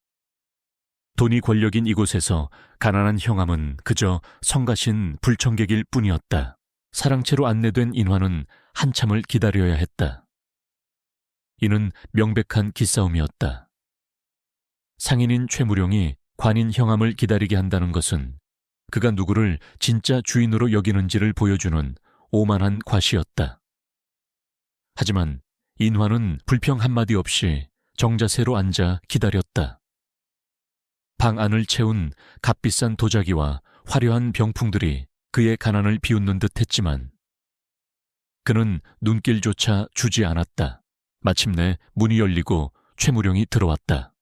돈이 권력인 이곳에서 가난한 형암은 그저 성가신 불청객일 뿐이었다. 사랑채로 안내된 인환은 한참을 기다려야 했다. 이는 명백한 기싸움이었다. 상인인 최무룡이 관인 형암을 기다리게 한다는 것은 그가 누구를 진짜 주인으로 여기는지를 보여주는 오만한 과시였다. 하지만 인환은 불평 한마디 없이 정자세로 앉아 기다렸다. 방 안을 채운 값비싼 도자기와 화려한 병풍들이 그의 가난을 비웃는 듯 했지만 그는 눈길조차 주지 않았다. 마침내 문이 열리고 최무룡이 들어왔다.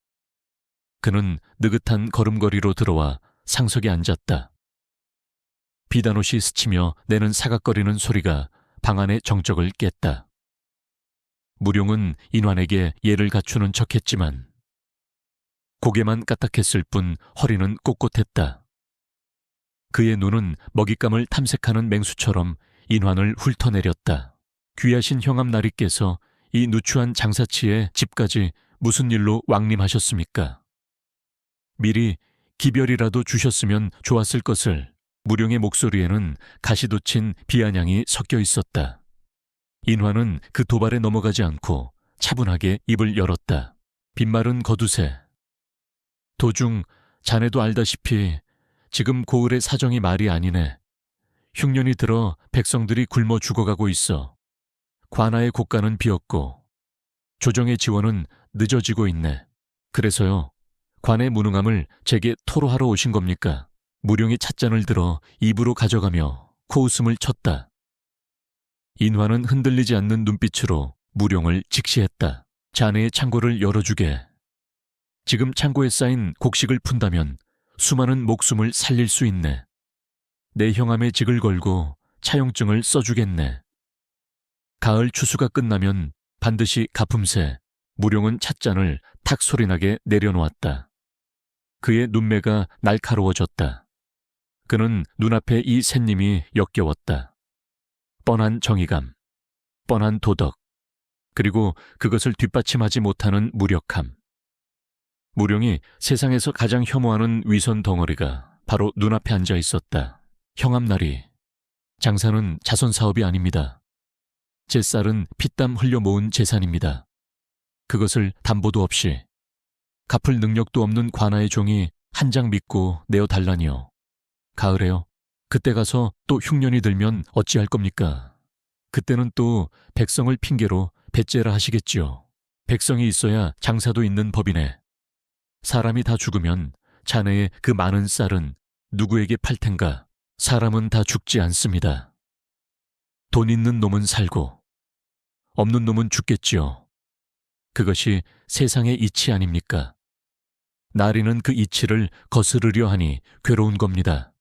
그는 느긋한 걸음걸이로 들어와 상석에 앉았다. 비단옷이 스치며 내는 사각거리는 소리가 방 안의 정적을 깼다. 무룡은 인환에게 예를 갖추는 척했지만 고개만 까딱했을 뿐 허리는 꼿꼿했다. 그의 눈은 먹잇감을 탐색하는 맹수처럼 인환을 훑어내렸다. 귀하신 형암 나리께서 이 누추한 장사치에 집까지 무슨 일로 왕림하셨습니까? 미리 기별이라도 주셨으면 좋았을 것을. 무룡의 목소리에는 가시돋친 비아냥이 섞여 있었다. 인환은 그 도발에 넘어가지 않고 차분하게 입을 열었다. 빈말은 거두세. 도중 자네도 알다시피 지금 고을의 사정이 말이 아니네. 흉년이 들어 백성들이 굶어 죽어가고 있어. 관아의 곳간은 비었고 조정의 지원은 늦어지고 있네. 그래서요, 관의 무능함을 제게 토로하러 오신 겁니까? 무룡이 찻잔을 들어 입으로 가져가며 코웃음을 쳤다. 인환은 흔들리지 않는 눈빛으로 무룡을 직시했다. 자네의 창고를 열어주게. 지금 창고에 쌓인 곡식을 푼다면 수많은 목숨을 살릴 수 있네. 내 형암에 직을 걸고 차용증을 써주겠네. 가을 추수가 끝나면 반드시 갚음세. 무룡은 찻잔을 탁 소리나게 내려놓았다. 그의 눈매가 날카로워졌다. 그는 눈앞에 이 셋님이 역겨웠다. 뻔한 정의감, 뻔한 도덕, 그리고 그것을 뒷받침하지 못하는 무력함. 무룡이 세상에서 가장 혐오하는 위선 덩어리가 바로 눈앞에 앉아 있었다. 형암나리, 장사는 자선사업이 아닙니다. 제 쌀은 피땀 흘려 모은 재산입니다. 그것을 담보도 없이 갚을 능력도 없는 관아의 종이 한 장 믿고 내어달라니요. 가을에요. 그때 가서 또 흉년이 들면 어찌할 겁니까? 그때는 또 백성을 핑계로 배째라 하시겠지요. 백성이 있어야 장사도 있는 법이네. 사람이 다 죽으면 자네의 그 많은 쌀은 누구에게 팔 텐가? 사람은 다 죽지 않습니다. 돈 있는 놈은 살고 없는 놈은 죽겠지요. 그것이 세상의 이치 아닙니까? 나리는 그 이치를 거스르려 하니 괴로운 겁니다.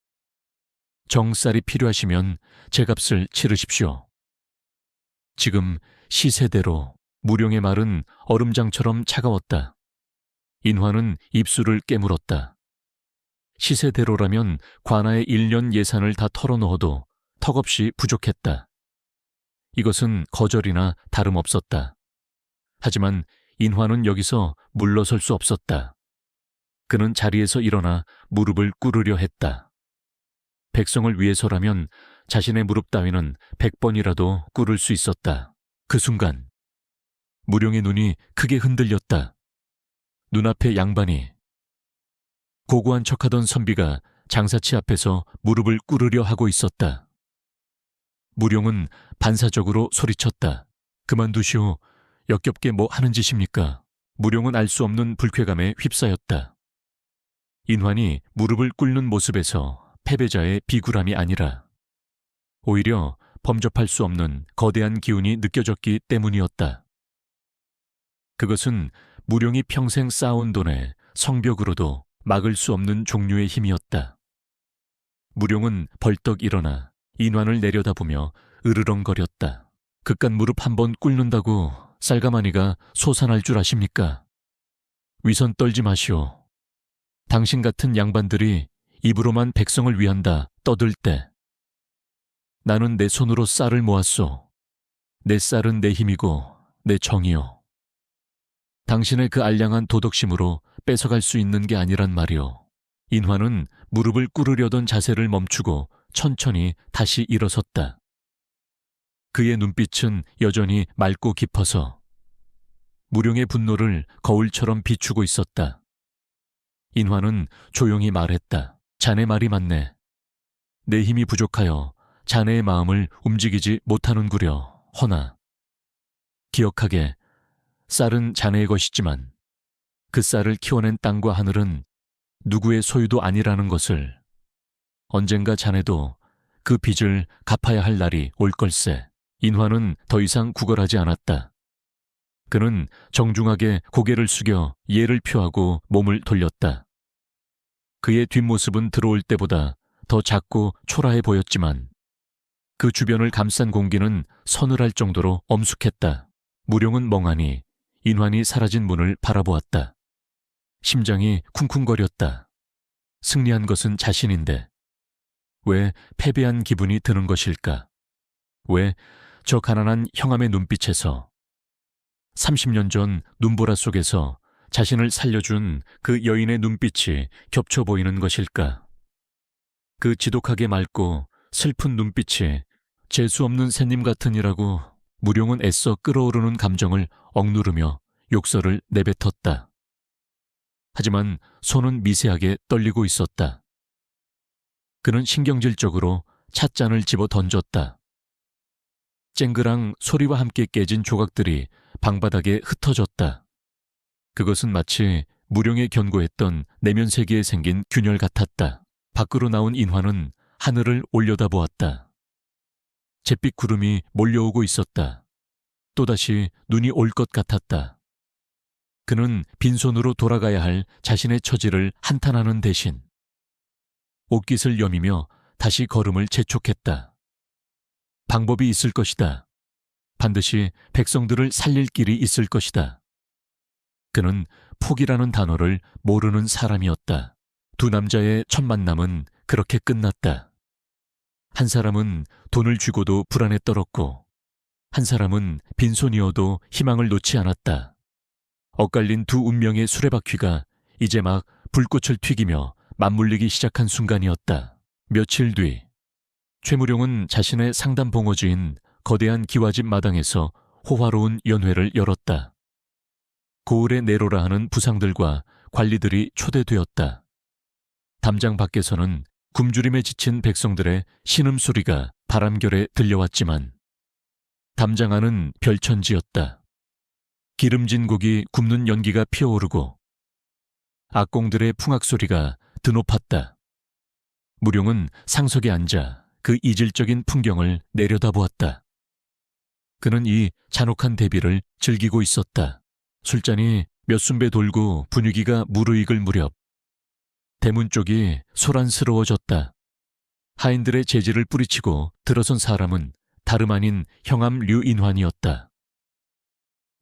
정쌀이 필요하시면 제 값을 치르십시오. 지금 시세대로 무룡의 말은 얼음장처럼 차가웠다. 인화는 입술을 깨물었다. 시세대로라면 관아의 1년 예산을 다 털어넣어도 턱없이 부족했다. 이것은 거절이나 다름없었다. 하지만 인화는 여기서 물러설 수 없었다. 그는 자리에서 일어나 무릎을 꿇으려 했다. 백성을 위해서라면 자신의 무릎 따위는 100번이라도 꿇을 수 있었다. 그 순간 무룡의 눈이 크게 흔들렸다. 눈앞의 양반이, 고고한 척하던 선비가 장사치 앞에서 무릎을 꿇으려 하고 있었다. 무룡은 반사적으로 소리쳤다. 그만두시오. 역겹게 뭐 하는 짓입니까? 무룡은 알 수 없는 불쾌감에 휩싸였다. 인환이 무릎을 꿇는 모습에서 패배자의 비굴함이 아니라 오히려 범접할 수 없는 거대한 기운이 느껴졌기 때문이었다. 그것은 무룡이 평생 쌓아온 돈의 성벽으로도 막을 수 없는 종류의 힘이었다. 무룡은 벌떡 일어나 인환을 내려다보며 으르렁거렸다. 그깟 무릎 한번 꿇는다고 쌀가마니가 솟아날 줄 아십니까? 위선 떨지 마시오. 당신 같은 양반들이 입으로만 백성을 위한다 떠들 때 나는 내 손으로 쌀을 모았소. 내 쌀은 내 힘이고 내 정이요. 당신의 그 알량한 도덕심으로 뺏어갈 수 있는 게 아니란 말이오. 인화는 무릎을 꿇으려던 자세를 멈추고 천천히 다시 일어섰다. 그의 눈빛은 여전히 맑고 깊어서 무룡의 분노를 거울처럼 비추고 있었다. 인화는 조용히 말했다. 자네 말이 맞네. 내 힘이 부족하여 자네의 마음을 움직이지 못하는구려. 허나 기억하게, 쌀은 자네의 것이지만 그 쌀을 키워낸 땅과 하늘은 누구의 소유도 아니라는 것을, 언젠가 자네도 그 빚을 갚아야 할 날이 올 걸세. 인화는 더 이상 구걸하지 않았다. 그는 정중하게 고개를 숙여 예를 표하고 몸을 돌렸다. 그의 뒷모습은 들어올 때보다 더 작고 초라해 보였지만 그 주변을 감싼 공기는 서늘할 정도로 엄숙했다. 무룡은 멍하니 인환이 사라진 문을 바라보았다. 심장이 쿵쿵거렸다. 승리한 것은 자신인데 왜 패배한 기분이 드는 것일까? 왜 저 가난한 형암의 눈빛에서 30년 전 눈보라 속에서 자신을 살려준 그 여인의 눈빛이 겹쳐 보이는 것일까? 그 지독하게 맑고 슬픈 눈빛이 재수없는 새님 같으니라고 무룡은 애써 끓어오르는 감정을 억누르며 욕설을 내뱉었다. 하지만 손은 미세하게 떨리고 있었다. 그는 신경질적으로 찻잔을 집어 던졌다. 쨍그랑 소리와 함께 깨진 조각들이 방바닥에 흩어졌다. 그것은 마치 무룡에 견고했던 내면 세계에 생긴 균열 같았다. 밖으로 나온 인화는 하늘을 올려다보았다. 잿빛 구름이 몰려오고 있었다. 또다시 눈이 올 것 같았다. 그는 빈손으로 돌아가야 할 자신의 처지를 한탄하는 대신 옷깃을 여미며 다시 걸음을 재촉했다. 방법이 있을 것이다. 반드시 백성들을 살릴 길이 있을 것이다. 그는 포기라는 단어를 모르는 사람이었다. 두 남자의 첫 만남은 그렇게 끝났다. 한 사람은 돈을 쥐고도 불안에 떨었고 한 사람은 빈손이어도 희망을 놓지 않았다. 엇갈린 두 운명의 수레바퀴가 이제 막 불꽃을 튀기며 맞물리기 시작한 순간이었다. 며칠 뒤 최무룡은 자신의 상담 봉어지인 거대한 기와집 마당에서 호화로운 연회를 열었다. 고을에 내로라 하는 부상들과 관리들이 초대되었다. 담장 밖에서는 굶주림에 지친 백성들의 신음소리가 바람결에 들려왔지만 담장 안은 별천지였다. 기름진 고기 굽는 연기가 피어오르고 악공들의 풍악소리가 드높았다. 무룡은 상석에 앉아 그 이질적인 풍경을 내려다보았다. 그는 이 잔혹한 대비를 즐기고 있었다. 술잔이 몇 순배 돌고 분위기가 무르익을 무렵 대문 쪽이 소란스러워졌다. 하인들의 제지를 뿌리치고 들어선 사람은 다름 아닌 형암 류인환이었다.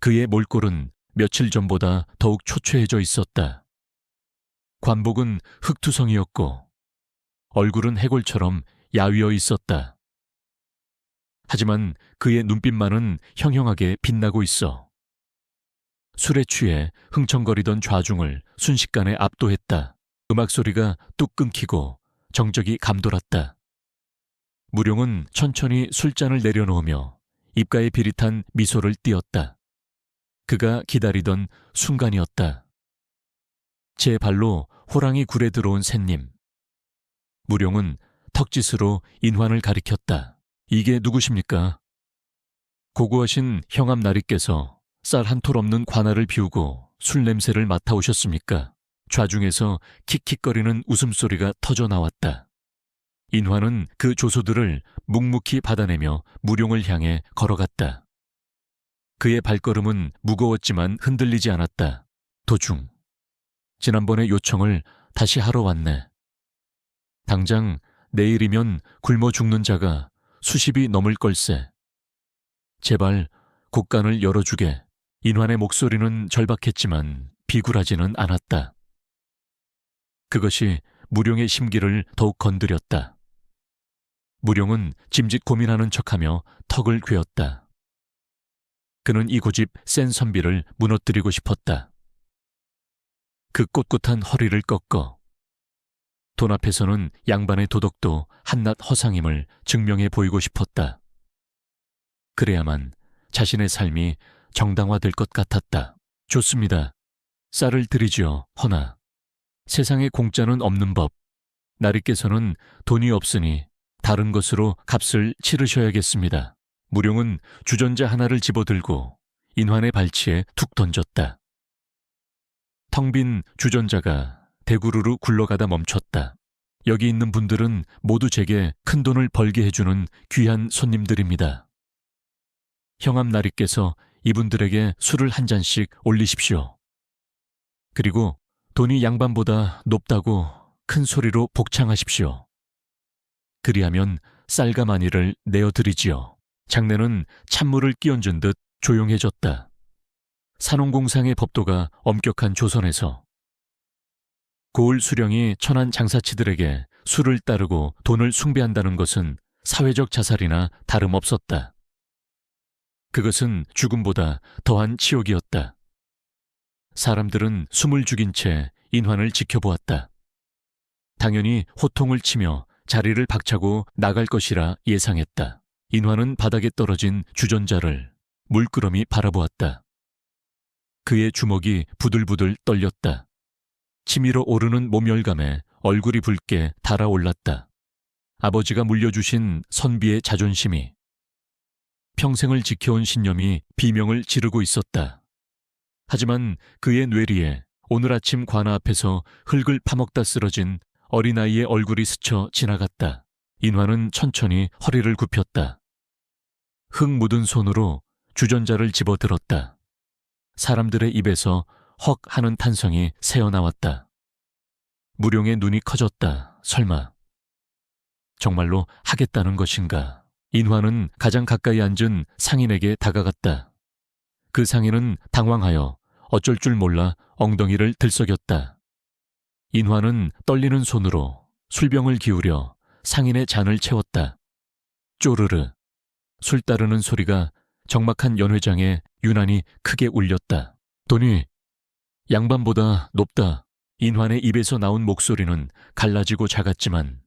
그의 몰골은 며칠 전보다 더욱 초췌해져 있었다. 관복은 흑투성이었고 얼굴은 해골처럼 야위어 있었다. 하지만 그의 눈빛만은 형형하게 빛나고 있어 술에 취해 흥청거리던 좌중을 순식간에 압도했다. 음악 소리가 뚝 끊기고 정적이 감돌았다. 무룡은 천천히 술잔을 내려놓으며 입가에 비릿한 미소를 띄었다. 그가 기다리던 순간이었다. 제 발로 호랑이 굴에 들어온 샌님. 무룡은 턱짓으로 인환을 가리켰다. 이게 누구십니까? 고고하신 형암 나리께서 쌀 한 톨 없는 관아를 비우고 술 냄새를 맡아오셨습니까? 좌중에서 킥킥거리는 웃음소리가 터져 나왔다. 인환은 그 조소들을 묵묵히 받아내며 무룡을 향해 걸어갔다. 그의 발걸음은 무거웠지만 흔들리지 않았다. 도중, 지난번의 요청을 다시 하러 왔네. 당장 내일이면 굶어 죽는 자가 수십이 넘을 걸세. 제발 곡간을 열어주게. 인환의 목소리는 절박했지만 비굴하지는 않았다. 그것이 무룡의 심기를 더욱 건드렸다. 무룡은 짐짓 고민하는 척하며 턱을 괴었다. 그는 이 고집 센 선비를 무너뜨리고 싶었다. 그 꼿꼿한 허리를 꺾어 돈 앞에서는 양반의 도덕도 한낱 허상임을 증명해 보이고 싶었다. 그래야만 자신의 삶이 정당화될 것 같았다. 좋습니다. 쌀을 드리지요, 허나. 세상에 공짜는 없는 법. 나리께서는 돈이 없으니 다른 것으로 값을 치르셔야겠습니다. 무룡은 주전자 하나를 집어들고 인환의 발치에 툭 던졌다. 텅 빈 주전자가 대구르르 굴러가다 멈췄다. 여기 있는 분들은 모두 제게 큰 돈을 벌게 해주는 귀한 손님들입니다. 형암 나리께서 이분들에게 술을 한 잔씩 올리십시오. 그리고 돈이 양반보다 높다고 큰 소리로 복창하십시오. 그리하면 쌀과 마니를 내어드리지요. 장내는 찬물을 끼얹은 듯 조용해졌다. 산홍공상의 법도가 엄격한 조선에서 고을 수령이 천한 장사치들에게 술을 따르고 돈을 숭배한다는 것은 사회적 자살이나 다름없었다. 그것은 죽음보다 더한 치욕이었다. 사람들은 숨을 죽인 채 인환을 지켜보았다. 당연히 호통을 치며 자리를 박차고 나갈 것이라 예상했다. 인환은 바닥에 떨어진 주전자를 물끄러미 바라보았다. 그의 주먹이 부들부들 떨렸다. 치밀어 오르는 모멸감에 얼굴이 붉게 달아올랐다. 아버지가 물려주신 선비의 자존심이, 평생을 지켜온 신념이 비명을 지르고 있었다. 하지만 그의 뇌리에 오늘 아침 관아 앞에서 흙을 파먹다 쓰러진 어린아이의 얼굴이 스쳐 지나갔다. 인환은 천천히 허리를 굽혔다. 흙 묻은 손으로 주전자를 집어들었다. 사람들의 입에서 헉 하는 탄성이 새어나왔다. 무룡의 눈이 커졌다. 설마 정말로 하겠다는 것인가? 인환은 가장 가까이 앉은 상인에게 다가갔다. 그 상인은 당황하여 어쩔 줄 몰라 엉덩이를 들썩였다. 인환은 떨리는 손으로 술병을 기울여 상인의 잔을 채웠다. 쪼르르. 술 따르는 소리가 적막한 연회장에 유난히 크게 울렸다. 돈이 양반보다 높다. 인환의 입에서 나온 목소리는 갈라지고 작았지만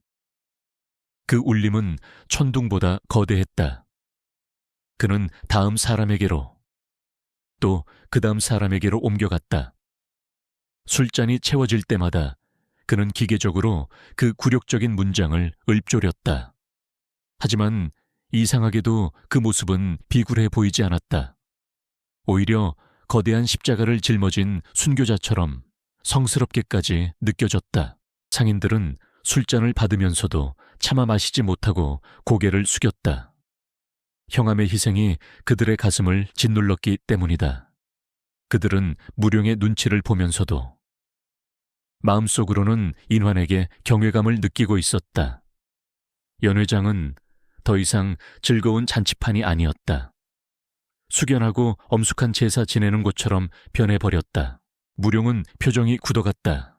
그 울림은 천둥보다 거대했다. 그는 다음 사람에게로, 또 그 다음 사람에게로 옮겨갔다. 술잔이 채워질 때마다 그는 기계적으로 그 굴욕적인 문장을 읊조렸다. 하지만 이상하게도 그 모습은 비굴해 보이지 않았다. 오히려 거대한 십자가를 짊어진 순교자처럼 성스럽게까지 느껴졌다. 상인들은 술잔을 받으면서도 차마 마시지 못하고 고개를 숙였다. 형암의 희생이 그들의 가슴을 짓눌렀기 때문이다. 그들은 무룡의 눈치를 보면서도 마음속으로는 인환에게 경외감을 느끼고 있었다. 연 회장은 더 이상 즐거운 잔치판이 아니었다. 숙연하고 엄숙한 제사 지내는 곳처럼 변해버렸다. 무룡은 표정이 굳어갔다.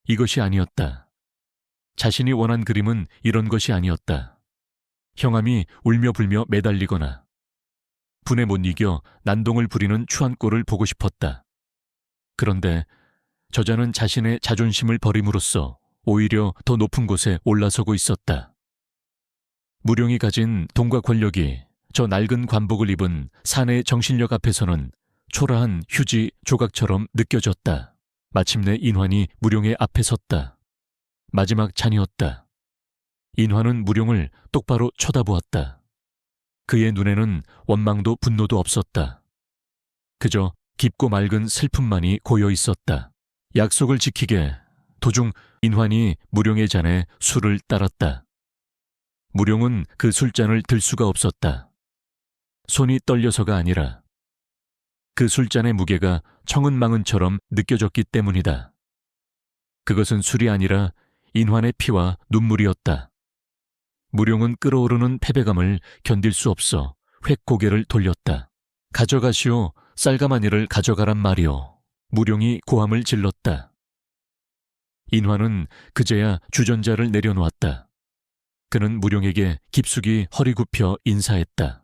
이것이 아니었다. 자신이 원한 그림은 이런 것이 아니었다. 형암이 울며 불며 매달리거나 분에 못 이겨 난동을 부리는 추한 꼴을 보고 싶었다. 그런데 저자는 자신의 자존심을 버림으로써 오히려 더 높은 곳에 올라서고 있었다. 무룡이 가진 돈과 권력이 저 낡은 관복을 입은 사내의 정신력 앞에서는 초라한 휴지 조각처럼 느껴졌다. 마침내 인환이 무룡의 앞에 섰다. 마지막 잔이었다. 인환은 무룡을 똑바로 쳐다보았다. 그의 눈에는 원망도 분노도 없었다. 그저 깊고 맑은 슬픔만이 고여 있었다. 약속을 지키게 도중 인환이 무룡의 잔에 술을 따랐다. 무룡은 그 술잔을 들 수가 없었다. 손이 떨려서가 아니라 그 술잔의 무게가 청은망은처럼 느껴졌기 때문이다. 그것은 술이 아니라 인환의 피와 눈물이었다. 무룡은 끓어오르는 패배감을 견딜 수 없어 획 고개를 돌렸다. 가져가시오, 쌀가마니를 가져가란 말이오. 무룡이 고함을 질렀다. 인환은 그제야 주전자를 내려놓았다. 그는 무룡에게 깊숙이 허리 굽혀 인사했다.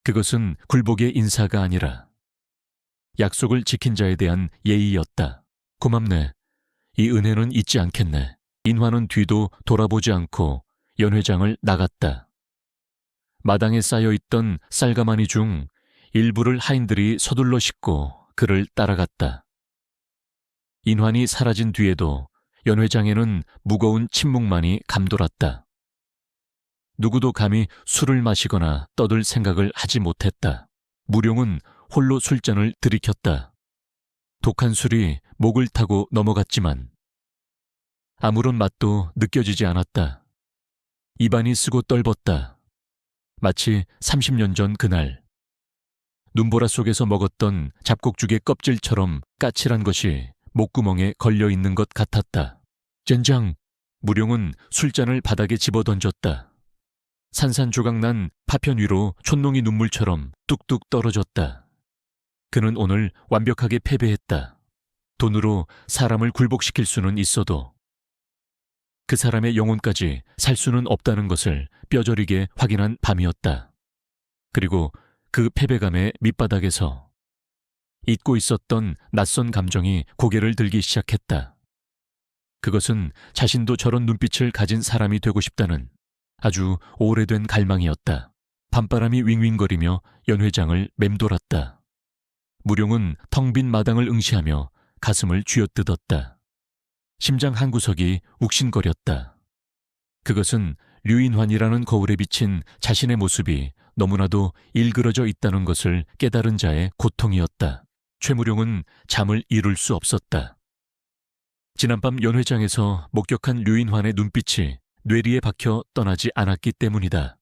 그것은 굴복의 인사가 아니라 약속을 지킨 자에 대한 예의였다. 고맙네. 이 은혜는 잊지 않겠네. 인환은 뒤도 돌아보지 않고 연 회장을 나갔다. 마당에 쌓여있던 쌀가마니 중 일부를 하인들이 서둘러 싣고 그를 따라갔다. 인환이 사라진 뒤에도 연 회장에는 무거운 침묵만이 감돌았다. 누구도 감히 술을 마시거나 떠들 생각을 하지 못했다. 무룡은 홀로 술잔을 들이켰다. 독한 술이 목을 타고 넘어갔지만 아무런 맛도 느껴지지 않았다. 입안이 쓰고 떨벗다. 마치 30년 전 그날 눈보라 속에서 먹었던 잡곡죽의 껍질처럼 까칠한 것이 목구멍에 걸려있는 것 같았다. 젠장! 무룡은 술잔을 바닥에 집어던졌다. 산산조각난 파편 위로 촛농이 눈물처럼 뚝뚝 떨어졌다. 그는 오늘 완벽하게 패배했다. 돈으로 사람을 굴복시킬 수는 있어도 그 사람의 영혼까지 살 수는 없다는 것을 뼈저리게 확인한 밤이었다. 그리고 그 패배감의 밑바닥에서 잊고 있었던 낯선 감정이 고개를 들기 시작했다. 그것은 자신도 저런 눈빛을 가진 사람이 되고 싶다는 아주 오래된 갈망이었다. 밤바람이 윙윙거리며 연 회장을 맴돌았다. 무룡은 텅 빈 마당을 응시하며 가슴을 쥐어뜯었다. 심장 한 구석이 욱신거렸다. 그것은 류인환이라는 거울에 비친 자신의 모습이 너무나도 일그러져 있다는 것을 깨달은 자의 고통이었다. 최무룡은 잠을 이룰 수 없었다. 지난밤 연회장에서 목격한 류인환의 눈빛이 뇌리에 박혀 떠나지 않았기 때문이다.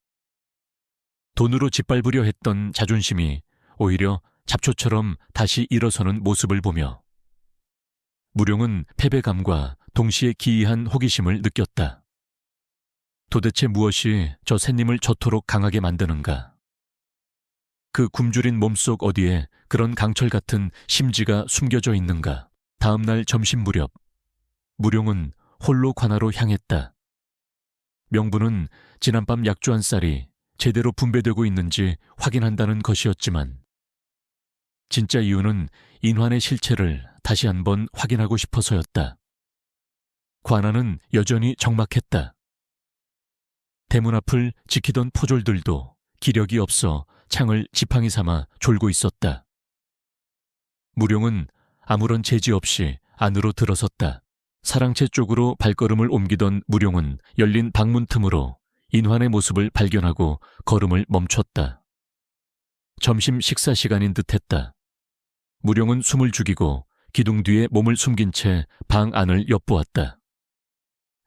돈으로 짓밟으려 했던 자존심이 오히려 잡초처럼 다시 일어서는 모습을 보며 무룡은 패배감과 동시에 기이한 호기심을 느꼈다. 도대체 무엇이 저 샌님을 저토록 강하게 만드는가? 그 굶주린 몸속 어디에 그런 강철 같은 심지가 숨겨져 있는가? 다음 날 점심 무렵 무룡은 홀로 관하로 향했다. 명분은 지난밤 약주한 쌀이 제대로 분배되고 있는지 확인한다는 것이었지만 진짜 이유는 인환의 실체를 다시 한번 확인하고 싶어서였다. 관아는 여전히 적막했다. 대문 앞을 지키던 포졸들도 기력이 없어 창을 지팡이 삼아 졸고 있었다. 무룡은 아무런 제지 없이 안으로 들어섰다. 사랑채 쪽으로 발걸음을 옮기던 무룡은 열린 방문 틈으로 인환의 모습을 발견하고 걸음을 멈췄다. 점심 식사 시간인 듯했다. 무룡은 숨을 죽이고 기둥 뒤에 몸을 숨긴 채 방 안을 엿보았다.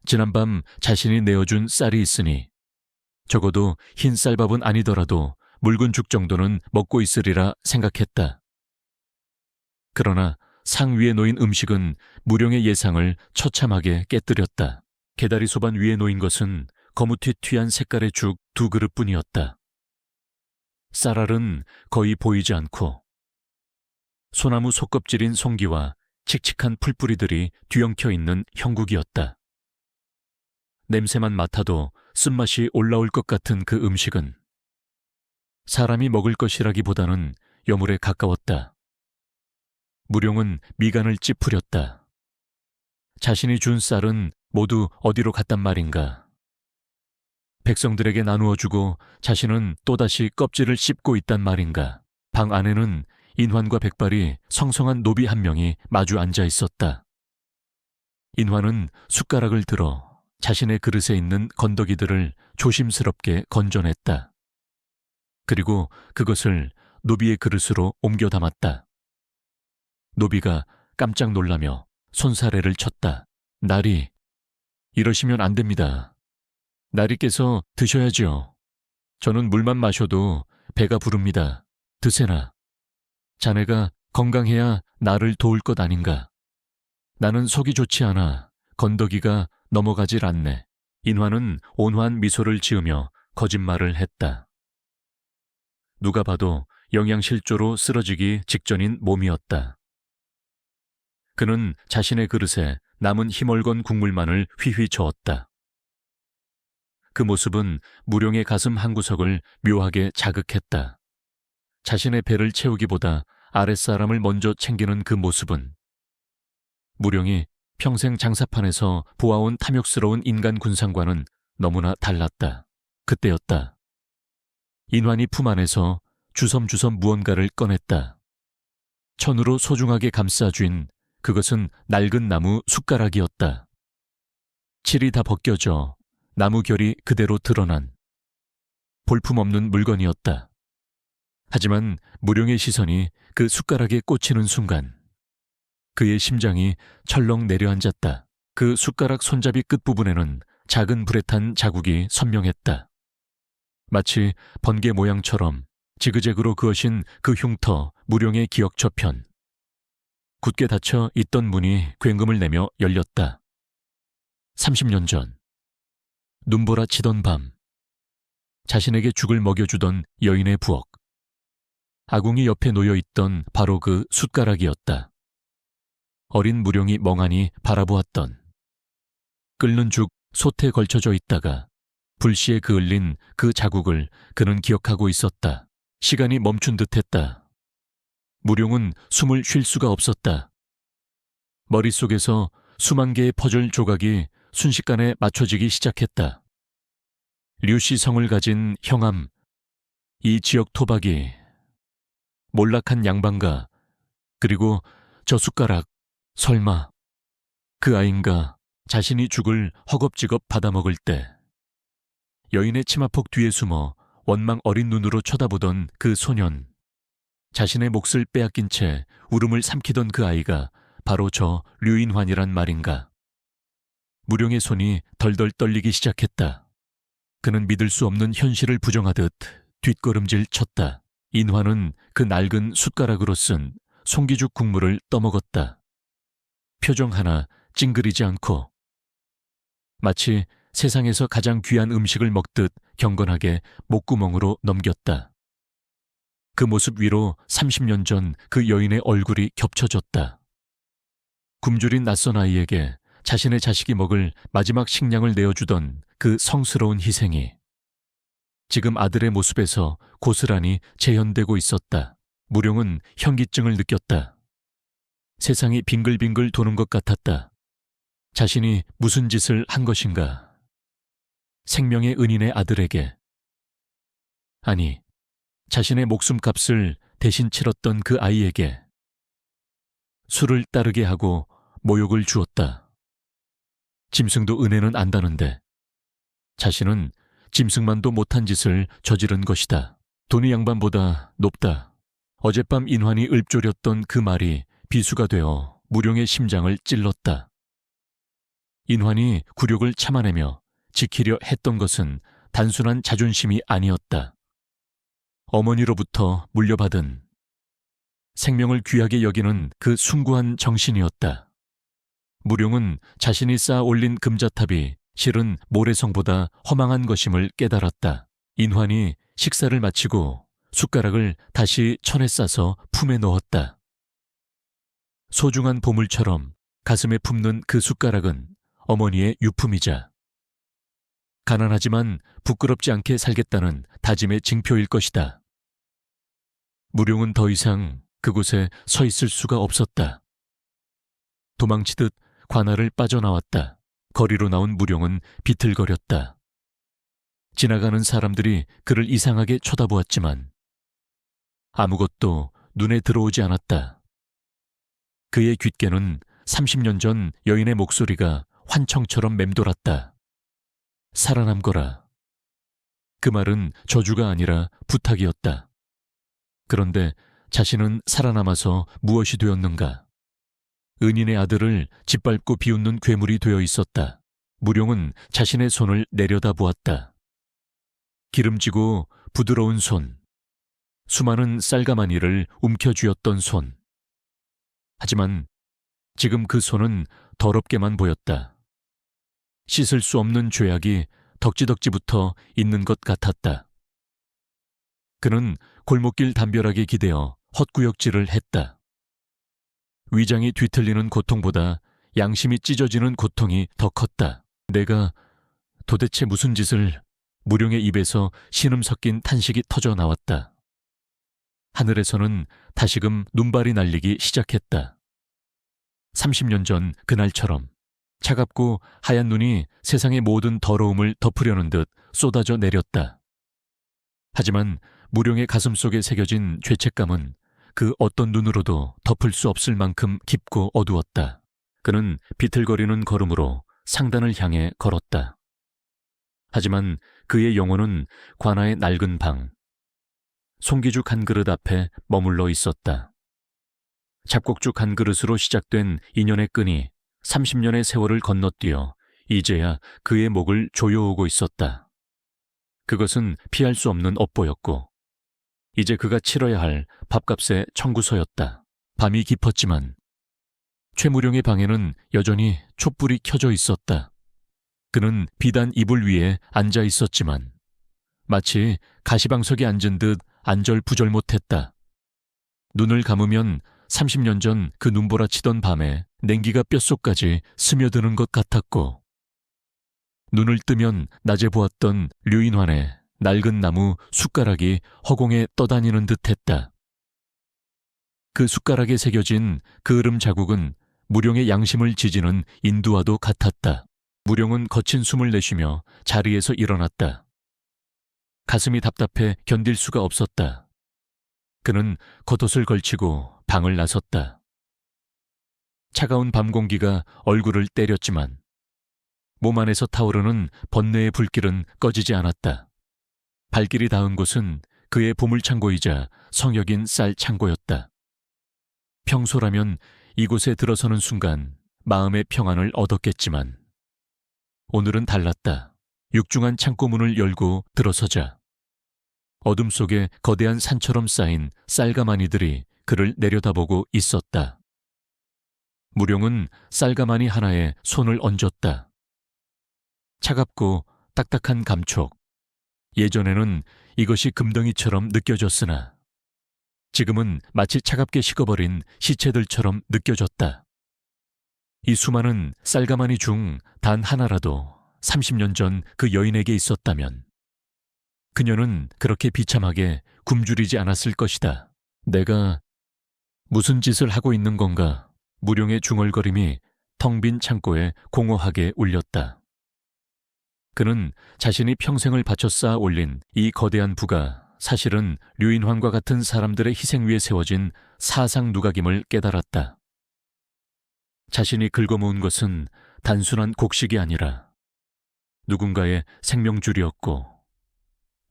지난밤 자신이 내어준 쌀이 있으니 적어도 흰 쌀밥은 아니더라도 묽은 죽 정도는 먹고 있으리라 생각했다. 그러나 상 위에 놓인 음식은 무룡의 예상을 처참하게 깨뜨렸다. 개다리 소반 위에 놓인 것은 거무튀튀한 색깔의 죽 2그릇뿐이었다. 쌀알은 거의 보이지 않고 소나무 속껍질인 송기와 칙칙한 풀뿌리들이 뒤엉켜 있는 형국이었다. 냄새만 맡아도 쓴맛이 올라올 것 같은 그 음식은 사람이 먹을 것이라기보다는 여물에 가까웠다. 무룡은 미간을 찌푸렸다. 자신이 준 쌀은 모두 어디로 갔단 말인가. 백성들에게 나누어 주고 자신은 또다시 껍질을 씹고 있단 말인가. 방 안에는 인환과 백발이 성성한 노비 한 명이 마주 앉아 있었다. 인환은 숟가락을 들어 자신의 그릇에 있는 건더기들을 조심스럽게 건져냈다. 그리고 그것을 노비의 그릇으로 옮겨 담았다. 노비가 깜짝 놀라며 손사래를 쳤다. 나리, 이러시면 안 됩니다. 나리께서 드셔야죠. 저는 물만 마셔도 배가 부릅니다. 드세나. 자네가 건강해야 나를 도울 것 아닌가. 나는 속이 좋지 않아 건더기가 넘어가질 않네. 인환은 온화한 미소를 지으며 거짓말을 했다. 누가 봐도 영양실조로 쓰러지기 직전인 몸이었다. 그는 자신의 그릇에 남은 희멀건 국물만을 휘휘 저었다. 그 모습은 무룡의 가슴 한구석을 묘하게 자극했다. 자신의 배를 채우기보다 아랫사람을 먼저 챙기는 그 모습은 무룡이 평생 장사판에서 보아온 탐욕스러운 인간 군상과는 너무나 달랐다. 그때였다. 인환이 품 안에서 주섬주섬 무언가를 꺼냈다. 천으로 소중하게 감싸쥔 그것은 낡은 나무 숟가락이었다. 칠이 다 벗겨져 나무 결이 그대로 드러난 볼품없는 물건이었다. 하지만 무룡의 시선이 그 숟가락에 꽂히는 순간 그의 심장이 철렁 내려앉았다. 그 숟가락 손잡이 끝부분에는 작은 불에 탄 자국이 선명했다. 마치 번개 모양처럼 지그재그로 그어신 그 흉터 무룡의 기억 저편. 굳게 닫혀 있던 문이 굉음을 내며 열렸다. 30년 전 눈보라 치던 밤 자신에게 죽을 먹여주던 여인의 부엌. 아궁이 옆에 놓여있던 바로 그 숟가락이었다. 어린 무룡이 멍하니 바라보았던 끓는 죽 솥에 걸쳐져 있다가 불씨에 그을린 그 자국을 그는 기억하고 있었다. 시간이 멈춘 듯했다. 무룡은 숨을 쉴 수가 없었다. 머릿속에서 수만 개의 퍼즐 조각이 순식간에 맞춰지기 시작했다. 류씨 성을 가진 형암, 이 지역 토박이, 몰락한 양반가, 그리고 저 숟가락, 설마 그 아인가 자신이 죽을 허겁지겁 받아먹을 때 여인의 치마폭 뒤에 숨어 원망 어린 눈으로 쳐다보던 그 소년, 자신의 몫을 빼앗긴 채 울음을 삼키던 그 아이가 바로 저 류인환이란 말인가. 무룡의 손이 덜덜 떨리기 시작했다. 그는 믿을 수 없는 현실을 부정하듯 뒷걸음질 쳤다. 인환은 그 낡은 숟가락으로 쓴 송기죽 국물을 떠먹었다. 표정 하나 찡그리지 않고 마치 세상에서 가장 귀한 음식을 먹듯 경건하게 목구멍으로 넘겼다. 그 모습 위로 30년 전 그 여인의 얼굴이 겹쳐졌다. 굶주린 낯선 아이에게 자신의 자식이 먹을 마지막 식량을 내어주던 그 성스러운 희생이 지금 아들의 모습에서 고스란히 재현되고 있었다. 무룡은 현기증을 느꼈다. 세상이 빙글빙글 도는 것 같았다. 자신이 무슨 짓을 한 것인가. 생명의 은인의 아들에게, 아니, 자신의 목숨값을 대신 치렀던 그 아이에게 술을 따르게 하고 모욕을 주었다. 짐승도 은혜는 안다는데 자신은 짐승만도 못한 짓을 저지른 것이다. 돈이 양반보다 높다. 어젯밤 인환이 읊조렸던 그 말이 비수가 되어 무룡의 심장을 찔렀다. 인환이 굴욕을 참아내며 지키려 했던 것은 단순한 자존심이 아니었다. 어머니로부터 물려받은 생명을 귀하게 여기는 그 숭고한 정신이었다. 무룡은 자신이 쌓아 올린 금자탑이 실은 모래성보다 허망한 것임을 깨달았다. 인환이 식사를 마치고 숟가락을 다시 천에 싸서 품에 넣었다. 소중한 보물처럼 가슴에 품는 그 숟가락은 어머니의 유품이자 가난하지만 부끄럽지 않게 살겠다는 다짐의 징표일 것이다. 무룡은 더 이상 그곳에 서 있을 수가 없었다. 도망치듯 관아를 빠져나왔다. 거리로 나온 무룡은 비틀거렸다. 지나가는 사람들이 그를 이상하게 쳐다보았지만 아무것도 눈에 들어오지 않았다. 그의 귓게는 30년 전 여인의 목소리가 환청처럼 맴돌았다. 살아남거라. 그 말은 저주가 아니라 부탁이었다. 그런데 자신은 살아남아서 무엇이 되었는가? 은인의 아들을 짓밟고 비웃는 괴물이 되어 있었다. 무룡은 자신의 손을 내려다보았다. 기름지고 부드러운 손, 수많은 쌀가마니를 움켜쥐었던 손. 하지만 지금 그 손은 더럽게만 보였다. 씻을 수 없는 죄악이 덕지덕지 붙어 있는 것 같았다. 그는 골목길 담벼락에 기대어 헛구역질을 했다. 위장이 뒤틀리는 고통보다 양심이 찢어지는 고통이 더 컸다. 내가 도대체 무슨 짓을... 무룡의 입에서 신음 섞인 탄식이 터져 나왔다. 하늘에서는 다시금 눈발이 날리기 시작했다. 30년 전 그날처럼 차갑고 하얀 눈이 세상의 모든 더러움을 덮으려는 듯 쏟아져 내렸다. 하지만 무룡의 가슴 속에 새겨진 죄책감은 그 어떤 눈으로도 덮을 수 없을 만큼 깊고 어두웠다. 그는 비틀거리는 걸음으로 상단을 향해 걸었다. 하지만 그의 영혼은 관아의 낡은 방, 송기죽 한 그릇 앞에 머물러 있었다. 잡곡죽 한 그릇으로 시작된 인연의 끈이 30년의 세월을 건너뛰어 이제야 그의 목을 조여오고 있었다. 그것은 피할 수 없는 업보였고 이제 그가 치러야 할 밥값의 청구서였다. 밤이 깊었지만 최무룡의 방에는 여전히 촛불이 켜져 있었다. 그는 비단 이불 위에 앉아 있었지만 마치 가시방석에 앉은 듯 안절부절 못했다. 눈을 감으면 30년 전 그 눈보라치던 밤에 냉기가 뼛속까지 스며드는 것 같았고 눈을 뜨면 낮에 보았던 류인환의 낡은 나무 숟가락이 허공에 떠다니는 듯했다. 그 숟가락에 새겨진 그 으름 자국은 무룡의 양심을 지지는 인두와도 같았다. 무룡은 거친 숨을 내쉬며 자리에서 일어났다. 가슴이 답답해 견딜 수가 없었다. 그는 겉옷을 걸치고 방을 나섰다. 차가운 밤 공기가 얼굴을 때렸지만 몸 안에서 타오르는 번뇌의 불길은 꺼지지 않았다. 발길이 닿은 곳은 그의 보물창고이자 성역인 쌀 창고였다. 평소라면 이곳에 들어서는 순간 마음의 평안을 얻었겠지만 오늘은 달랐다. 육중한 창고 문을 열고 들어서자 어둠 속에 거대한 산처럼 쌓인 쌀가마니들이 그를 내려다보고 있었다. 무룡은 쌀가마니 하나에 손을 얹었다. 차갑고 딱딱한 감촉. 예전에는 이것이 금덩이처럼 느껴졌으나 지금은 마치 차갑게 식어버린 시체들처럼 느껴졌다. 이 수많은 쌀가마니 중 단 하나라도 30년 전 그 여인에게 있었다면 그녀는 그렇게 비참하게 굶주리지 않았을 것이다. 내가 무슨 짓을 하고 있는 건가? 무룡의 중얼거림이 텅 빈 창고에 공허하게 울렸다. 그는 자신이 평생을 바쳐 쌓아 올린 이 거대한 부가 사실은 류인환과 같은 사람들의 희생 위에 세워진 사상 누각임을 깨달았다. 자신이 긁어모은 것은 단순한 곡식이 아니라 누군가의 생명줄이었고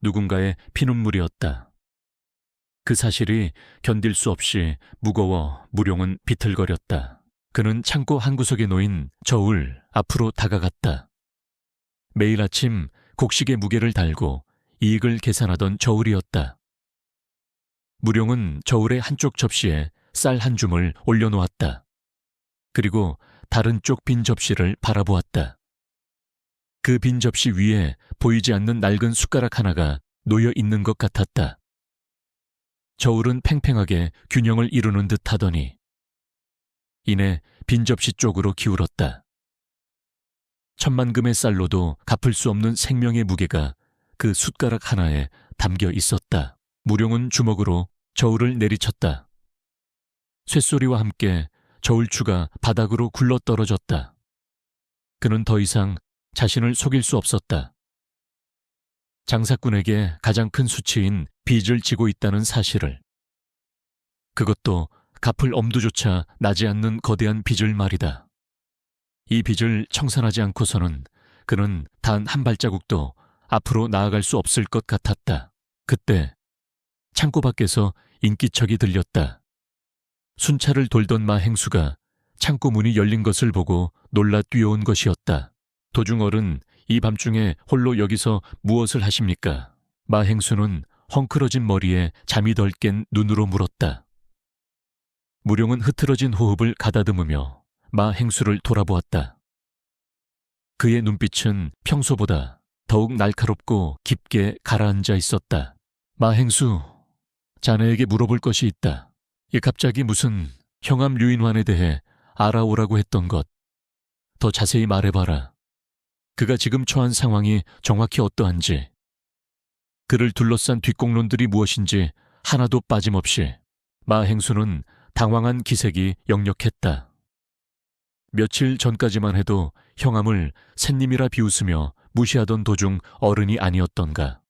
누군가의 피눈물이었다. 그 사실이 견딜 수 없이 무거워 무룡은 비틀거렸다. 그는 창고 한 구석에 놓인 저울 앞으로 다가갔다. 매일 아침 곡식의 무게를 달고 이익을 계산하던 저울이었다. 무룡은 저울의 한쪽 접시에 쌀 한 줌을 올려놓았다. 그리고 다른 쪽 빈 접시를 바라보았다. 그 빈 접시 위에 보이지 않는 낡은 숟가락 하나가 놓여 있는 것 같았다. 저울은 팽팽하게 균형을 이루는 듯 하더니 이내 빈 접시 쪽으로 기울었다. 천만금의 쌀로도 갚을 수 없는 생명의 무게가 그 숟가락 하나에 담겨 있었다. 무룡은 주먹으로 저울을 내리쳤다. 쇳소리와 함께 저울추가 바닥으로 굴러떨어졌다. 그는 더 이상 자신을 속일 수 없었다. 장사꾼에게 가장 큰 수치인 빚을 지고 있다는 사실을. 그것도 갚을 엄두조차 나지 않는 거대한 빚을 말이다. 이 빚을 청산하지 않고서는 그는 단 한 발자국도 앞으로 나아갈 수 없을 것 같았다. 그때 창고 밖에서 인기척이 들렸다. 순찰을 돌던 마 행수가 창고 문이 열린 것을 보고 놀라 뛰어온 것이었다. 도중어른, 이 밤중에 홀로 여기서 무엇을 하십니까? 마 행수는 헝클어진 머리에 잠이 덜 깬 눈으로 물었다. 무룡은 흐트러진 호흡을 가다듬으며 마 행수를 돌아보았다. 그의 눈빛은 평소보다 더욱 날카롭고 깊게 가라앉아 있었다. 마 행수, 자네에게 물어볼 것이 있다. 갑자기 무슨 형암 류인환에 대해 알아오라고 했던 것, 더 자세히 말해봐라. 그가 지금 처한 상황이 정확히 어떠한지, 그를 둘러싼 뒷공론들이 무엇인지 하나도 빠짐없이. 마 행수는 당황한 기색이 역력했다. 며칠 전까지만 해도 형암을 샌님이라 비웃으며 무시하던 도중 어른이 아니었던가.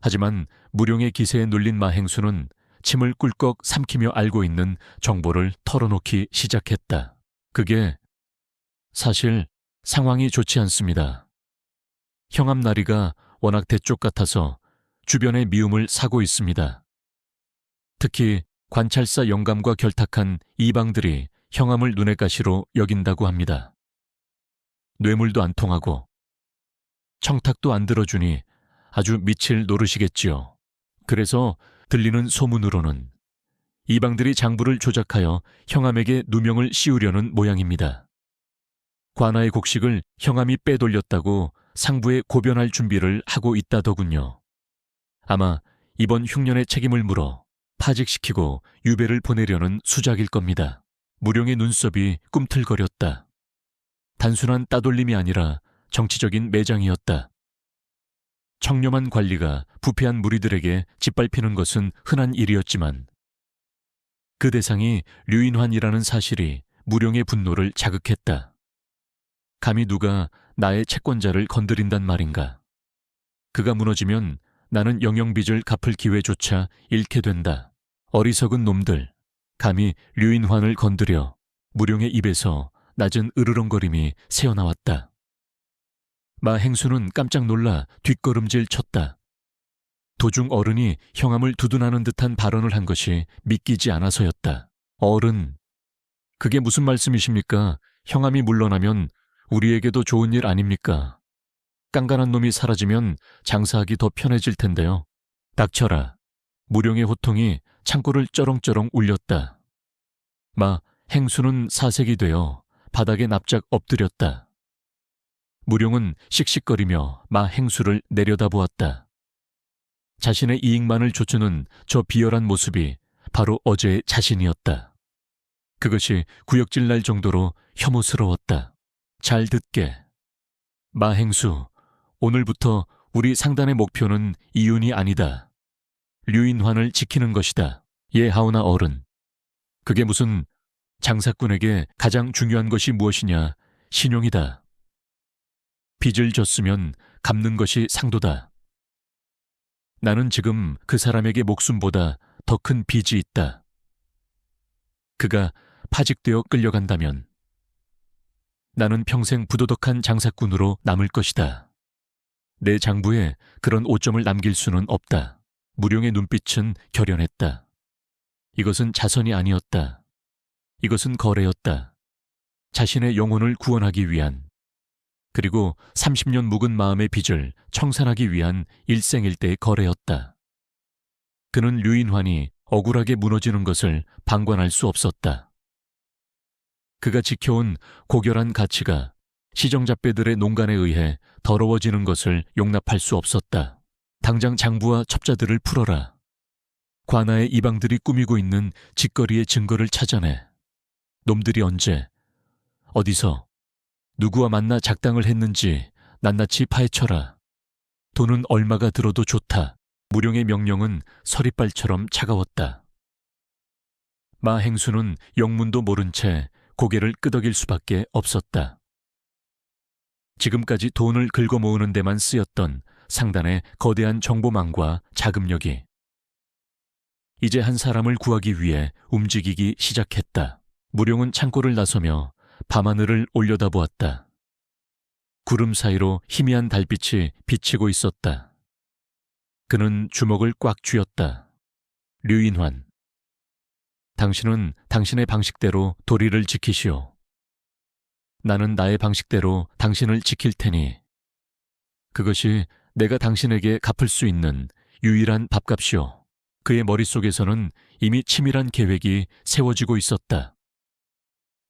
하지만 무룡의 기세에 눌린 마 행수는 침을 꿀꺽 삼키며 알고 있는 정보를 털어놓기 시작했다. 그게 사실 상황이 좋지 않습니다. 형암 나리가 워낙 대쪽 같아서 주변의 미움을 사고 있습니다. 특히 관찰사 영감과 결탁한 이방들이 형암을 눈의 가시로 여긴다고 합니다. 뇌물도 안 통하고 청탁도 안 들어주니 아주 미칠 노릇이겠지요. 그래서 들리는 소문으로는 이방들이 장부를 조작하여 형암에게 누명을 씌우려는 모양입니다. 관아의 곡식을 형암이 빼돌렸다고 상부에 고변할 준비를 하고 있다더군요. 아마 이번 흉년의 책임을 물어 파직시키고 유배를 보내려는 수작일 겁니다. 무룡의 눈썹이 꿈틀거렸다. 단순한 따돌림이 아니라 정치적인 매장이었다. 청렴한 관리가 부패한 무리들에게 짓밟히는 것은 흔한 일이었지만 그 대상이 류인환이라는 사실이 무룡의 분노를 자극했다. 감히 누가 나의 채권자를 건드린단 말인가. 그가 무너지면 나는 영영빚을 갚을 기회조차 잃게 된다. 어리석은 놈들, 감히 류인환을 건드려. 무룡의 입에서 낮은 으르렁거림이 새어나왔다. 마 행수는 깜짝 놀라 뒷걸음질 쳤다. 도중 어른이 형암을 두둔하는 듯한 발언을 한 것이 믿기지 않아서였다. 어른, 그게 무슨 말씀이십니까? 형암이 물러나면 우리에게도 좋은 일 아닙니까? 깐깐한 놈이 사라지면 장사하기 더 편해질 텐데요. 닥쳐라. 무룡의 호통이 창고를 쩌렁쩌렁 울렸다. 마 행수는 사색이 되어 바닥에 납작 엎드렸다. 무룡은 씩씩거리며 마 행수를 내려다보았다. 자신의 이익만을 좇는 저 비열한 모습이 바로 어제의 자신이었다. 그것이 구역질 날 정도로 혐오스러웠다. 잘 듣게. 마 행수, 오늘부터 우리 상단의 목표는 이윤이 아니다. 류인환을 지키는 것이다. 예, 하오나 어른. 그게 무슨 장사꾼에게 가장 중요한 것이 무엇이냐? 신용이다. 빚을 졌으면 갚는 것이 상도다. 나는 지금 그 사람에게 목숨보다 더 큰 빚이 있다. 그가 파직되어 끌려간다면 나는 평생 부도덕한 장사꾼으로 남을 것이다. 내 장부에 그런 오점을 남길 수는 없다. 무룡의 눈빛은 결연했다. 이것은 자선이 아니었다. 이것은 거래였다. 자신의 영혼을 구원하기 위한, 그리고 30년 묵은 마음의 빚을 청산하기 위한 일생일대의 거래였다. 그는 류인환이 억울하게 무너지는 것을 방관할 수 없었다. 그가 지켜온 고결한 가치가 시정잡배들의 농간에 의해 더러워지는 것을 용납할 수 없었다. 당장 장부와 첩자들을 풀어라. 관아의 이방들이 꾸미고 있는 짓거리의 증거를 찾아내. 놈들이 언제, 어디서, 누구와 만나 작당을 했는지 낱낱이 파헤쳐라. 돈은 얼마가 들어도 좋다. 무령의 명령은 서리발처럼 차가웠다. 마 행수는 영문도 모른 채 고개를 끄덕일 수밖에 없었다. 지금까지 돈을 긁어 모으는 데만 쓰였던 상단의 거대한 정보망과 자금력이 이제 한 사람을 구하기 위해 움직이기 시작했다. 무령은 창고를 나서며 밤하늘을 올려다보았다. 구름 사이로 희미한 달빛이 비치고 있었다. 그는 주먹을 꽉 쥐었다. 류인환, 당신은 당신의 방식대로 도리를 지키시오. 나는 나의 방식대로 당신을 지킬 테니 그것이 내가 당신에게 갚을 수 있는 유일한 밥값이오. 그의 머릿속에서는 이미 치밀한 계획이 세워지고 있었다.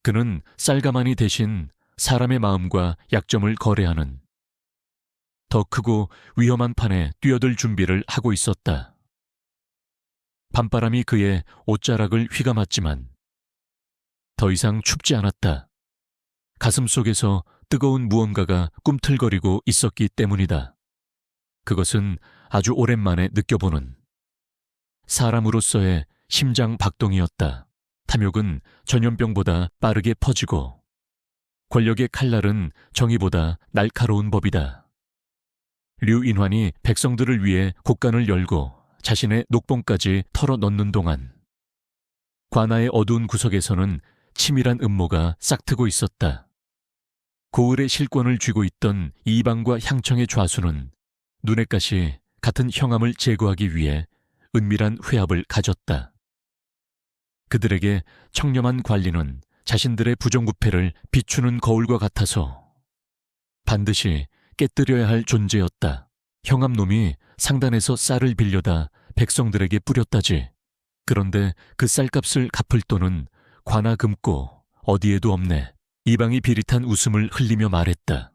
그는 쌀가마니 대신 사람의 마음과 약점을 거래하는 더 크고 위험한 판에 뛰어들 준비를 하고 있었다. 밤바람이 그의 옷자락을 휘감았지만 더 이상 춥지 않았다. 가슴 속에서 뜨거운 무언가가 꿈틀거리고 있었기 때문이다. 그것은 아주 오랜만에 느껴보는 사람으로서의 심장 박동이었다. 탐욕은 전염병보다 빠르게 퍼지고 권력의 칼날은 정의보다 날카로운 법이다. 류인환이 백성들을 위해 곳간을 열고 자신의 녹봉까지 털어넣는 동안 관아의 어두운 구석에서는 치밀한 음모가 싹트고 있었다. 고을의 실권을 쥐고 있던 이방과 향청의 좌수는 눈엣가시 같은 형함을 제거하기 위해 은밀한 회합을 가졌다. 그들에게 청렴한 관리는 자신들의 부정부패를 비추는 거울과 같아서 반드시 깨뜨려야 할 존재였다. 형암놈이 상단에서 쌀을 빌려다 백성들에게 뿌렸다지. 그런데 그 쌀값을 갚을 돈은 관아 금고 어디에도 없네. 이방이 비릿한 웃음을 흘리며 말했다.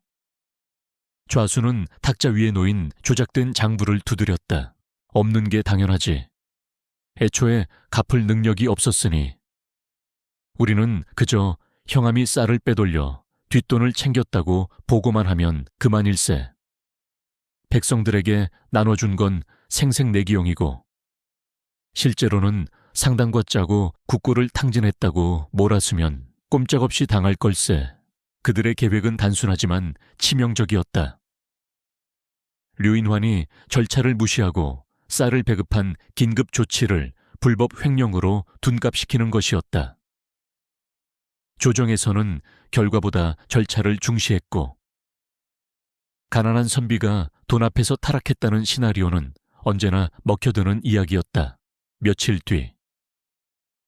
좌수는 탁자 위에 놓인 조작된 장부를 두드렸다. 없는 게 당연하지. 애초에 갚을 능력이 없었으니 우리는 그저 형암이 쌀을 빼돌려 뒷돈을 챙겼다고 보고만 하면 그만일세. 백성들에게 나눠준 건 생색내기용이고 실제로는 상당과 짜고 국고를 탕진했다고 몰아쓰면 꼼짝없이 당할 걸세. 그들의 계획은 단순하지만 치명적이었다. 류인환이 절차를 무시하고 쌀을 배급한 긴급 조치를 불법 횡령으로 둔갑시키는 것이었다. 조정에서는 결과보다 절차를 중시했고 가난한 선비가 돈 앞에서 타락했다는 시나리오는 언제나 먹혀드는 이야기였다. 며칠 뒤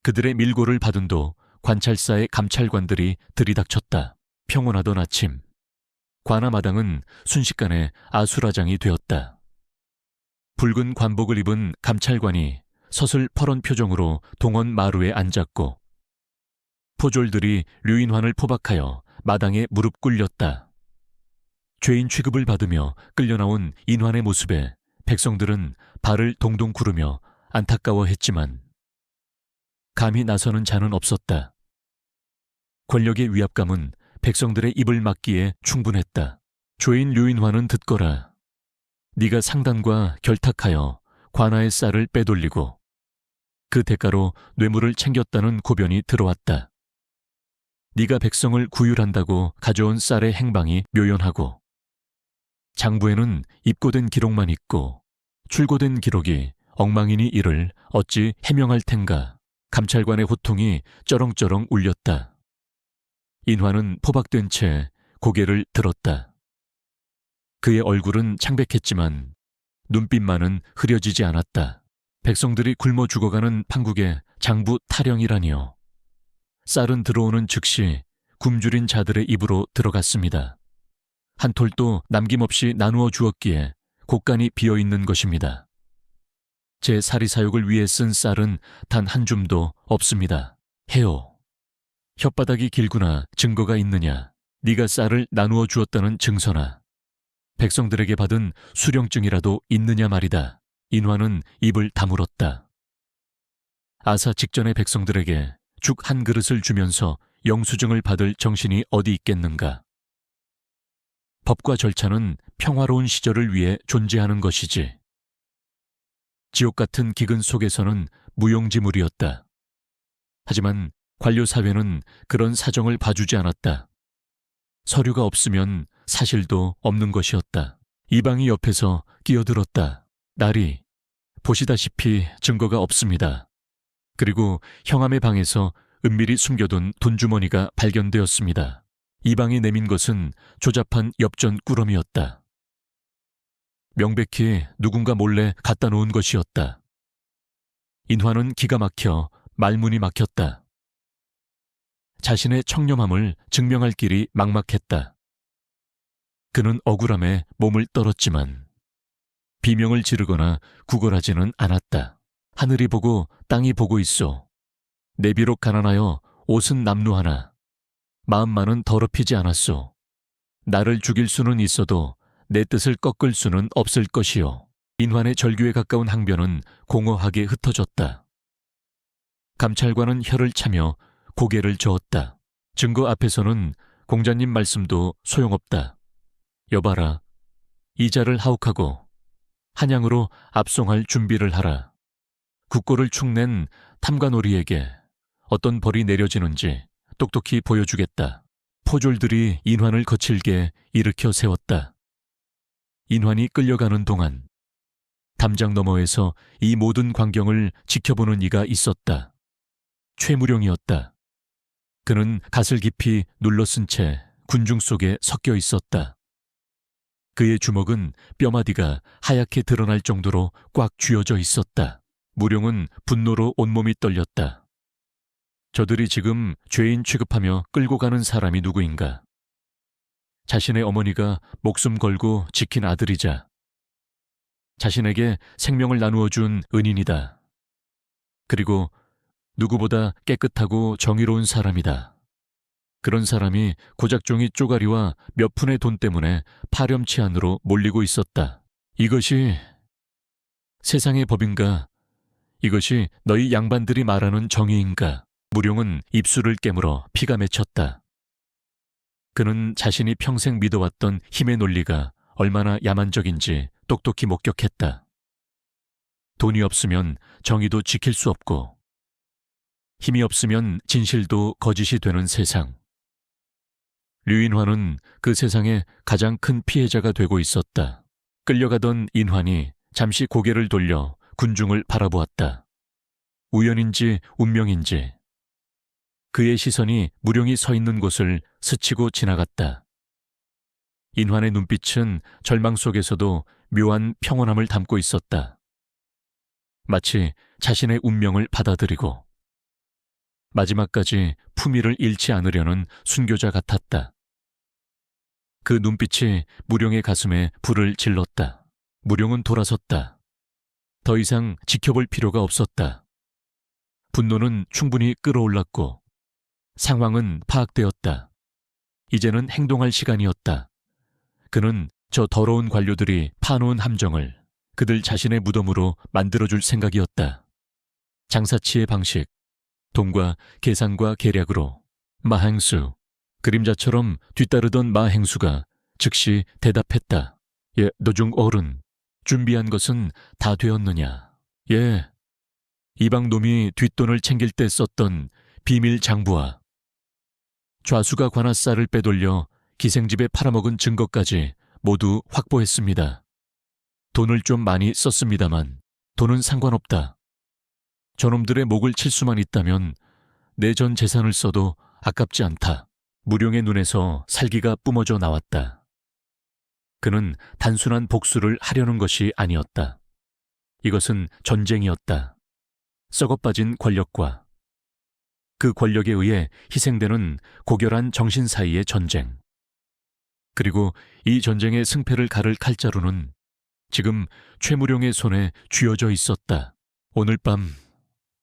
그들의 밀고를 받은 도 관찰사의 감찰관들이 들이닥쳤다. 평온하던 아침 관아마당은 순식간에 아수라장이 되었다. 붉은 관복을 입은 감찰관이 서슬 퍼런 표정으로 동원 마루에 앉았고 포졸들이 류인환을 포박하여 마당에 무릎 꿇렸다. 죄인 취급을 받으며 끌려나온 인환의 모습에 백성들은 발을 동동 구르며 안타까워했지만 감히 나서는 자는 없었다. 권력의 위압감은 백성들의 입을 막기에 충분했다. 죄인 류인환은 듣거라. 네가 상단과 결탁하여 관아의 쌀을 빼돌리고 그 대가로 뇌물을 챙겼다는 고변이 들어왔다. 네가 백성을 구휼한다고 가져온 쌀의 행방이 묘연하고 장부에는 입고된 기록만 있고 출고된 기록이 엉망이니 이를 어찌 해명할 텐가. 감찰관의 호통이 쩌렁쩌렁 울렸다. 인환은 포박된 채 고개를 들었다. 그의 얼굴은 창백했지만 눈빛만은 흐려지지 않았다. 백성들이 굶어 죽어가는 판국에 장부 타령이라니요. 쌀은 들어오는 즉시 굶주린 자들의 입으로 들어갔습니다. 한 톨도 남김없이 나누어 주었기에 곳간이 비어있는 것입니다. 제 사리사욕을 위해 쓴 쌀은 단 한 줌도 없습니다. 해요. 혓바닥이 길구나 증거가 있느냐. 네가 쌀을 나누어 주었다는 증서나 백성들에게 받은 수령증이라도 있느냐 말이다. 인화는 입을 다물었다. 아사 직전의 백성들에게 죽 한 그릇을 주면서 영수증을 받을 정신이 어디 있겠는가. 법과 절차는 평화로운 시절을 위해 존재하는 것이지. 지옥 같은 기근 속에서는 무용지물이었다. 하지만 관료사회는 그런 사정을 봐주지 않았다. 서류가 없으면 사실도 없는 것이었다. 이방이 옆에서 끼어들었다. 나리, 보시다시피 증거가 없습니다. 그리고 형암의 방에서 은밀히 숨겨둔 돈주머니가 발견되었습니다. 이방이 내민 것은 조잡한 엽전 꾸러미였다. 명백히 누군가 몰래 갖다 놓은 것이었다. 인화는 기가 막혀 말문이 막혔다. 자신의 청렴함을 증명할 길이 막막했다. 그는 억울함에 몸을 떨었지만 비명을 지르거나 구걸하지는 않았다. 하늘이 보고 땅이 보고 있어. 내 비록 가난하여 옷은 남루하나 마음만은 더럽히지 않았소. 나를 죽일 수는 있어도 내 뜻을 꺾을 수는 없을 것이요. 인환의 절규에 가까운 항변은 공허하게 흩어졌다. 감찰관은 혀를 차며 고개를 저었다. 증거 앞에서는 공자님 말씀도 소용없다. 여봐라, 이자를 하옥하고 한양으로 압송할 준비를 하라. 국고를 축낸 탐관오리에게 어떤 벌이 내려지는지 똑똑히 보여주겠다. 포졸들이 인환을 거칠게 일으켜 세웠다. 인환이 끌려가는 동안 담장 너머에서 이 모든 광경을 지켜보는 이가 있었다. 최무룡이었다. 그는 갓을 깊이 눌러쓴 채 군중 속에 섞여 있었다. 그의 주먹은 뼈마디가 하얗게 드러날 정도로 꽉 쥐어져 있었다. 무룡은 분노로 온몸이 떨렸다. 저들이 지금 죄인 취급하며 끌고 가는 사람이 누구인가? 자신의 어머니가 목숨 걸고 지킨 아들이자 자신에게 생명을 나누어 준 은인이다. 그리고 누구보다 깨끗하고 정의로운 사람이다. 그런 사람이 고작 종이 쪼가리와 몇 푼의 돈 때문에 파렴치 안으로 몰리고 있었다. 이것이 세상의 법인가? 이것이 너희 양반들이 말하는 정의인가? 무룡은 입술을 깨물어 피가 맺혔다. 그는 자신이 평생 믿어왔던 힘의 논리가 얼마나 야만적인지 똑똑히 목격했다. 돈이 없으면 정의도 지킬 수 없고 힘이 없으면 진실도 거짓이 되는 세상. 류인환은 그 세상의 가장 큰 피해자가 되고 있었다. 끌려가던 인환이 잠시 고개를 돌려 군중을 바라보았다. 우연인지 운명인지 그의 시선이 무룡이 서 있는 곳을 스치고 지나갔다. 인환의 눈빛은 절망 속에서도 묘한 평온함을 담고 있었다. 마치 자신의 운명을 받아들이고 마지막까지 품위를 잃지 않으려는 순교자 같았다. 그 눈빛이 무룡의 가슴에 불을 질렀다. 무룡은 돌아섰다. 더 이상 지켜볼 필요가 없었다. 분노는 충분히 끌어올랐고 상황은 파악되었다. 이제는 행동할 시간이었다. 그는 저 더러운 관료들이 파놓은 함정을 그들 자신의 무덤으로 만들어줄 생각이었다. 장사치의 방식, 돈과 계산과 계략으로 마행수, 그림자처럼 뒤따르던 마행수가 즉시 대답했다. 예, 노중 어른, 준비한 것은 다 되었느냐? 예, 이방놈이 뒷돈을 챙길 때 썼던 비밀 장부와 좌수가 관아쌀을 빼돌려 기생집에 팔아먹은 증거까지 모두 확보했습니다. 돈을 좀 많이 썼습니다만 돈은 상관없다. 저놈들의 목을 칠 수만 있다면 내 전 재산을 써도 아깝지 않다. 무룡의 눈에서 살기가 뿜어져 나왔다. 그는 단순한 복수를 하려는 것이 아니었다. 이것은 전쟁이었다. 썩어빠진 권력과 그 권력에 의해 희생되는 고결한 정신 사이의 전쟁. 그리고 이 전쟁의 승패를 가를 칼자루는 지금 최무룡의 손에 쥐어져 있었다. 오늘 밤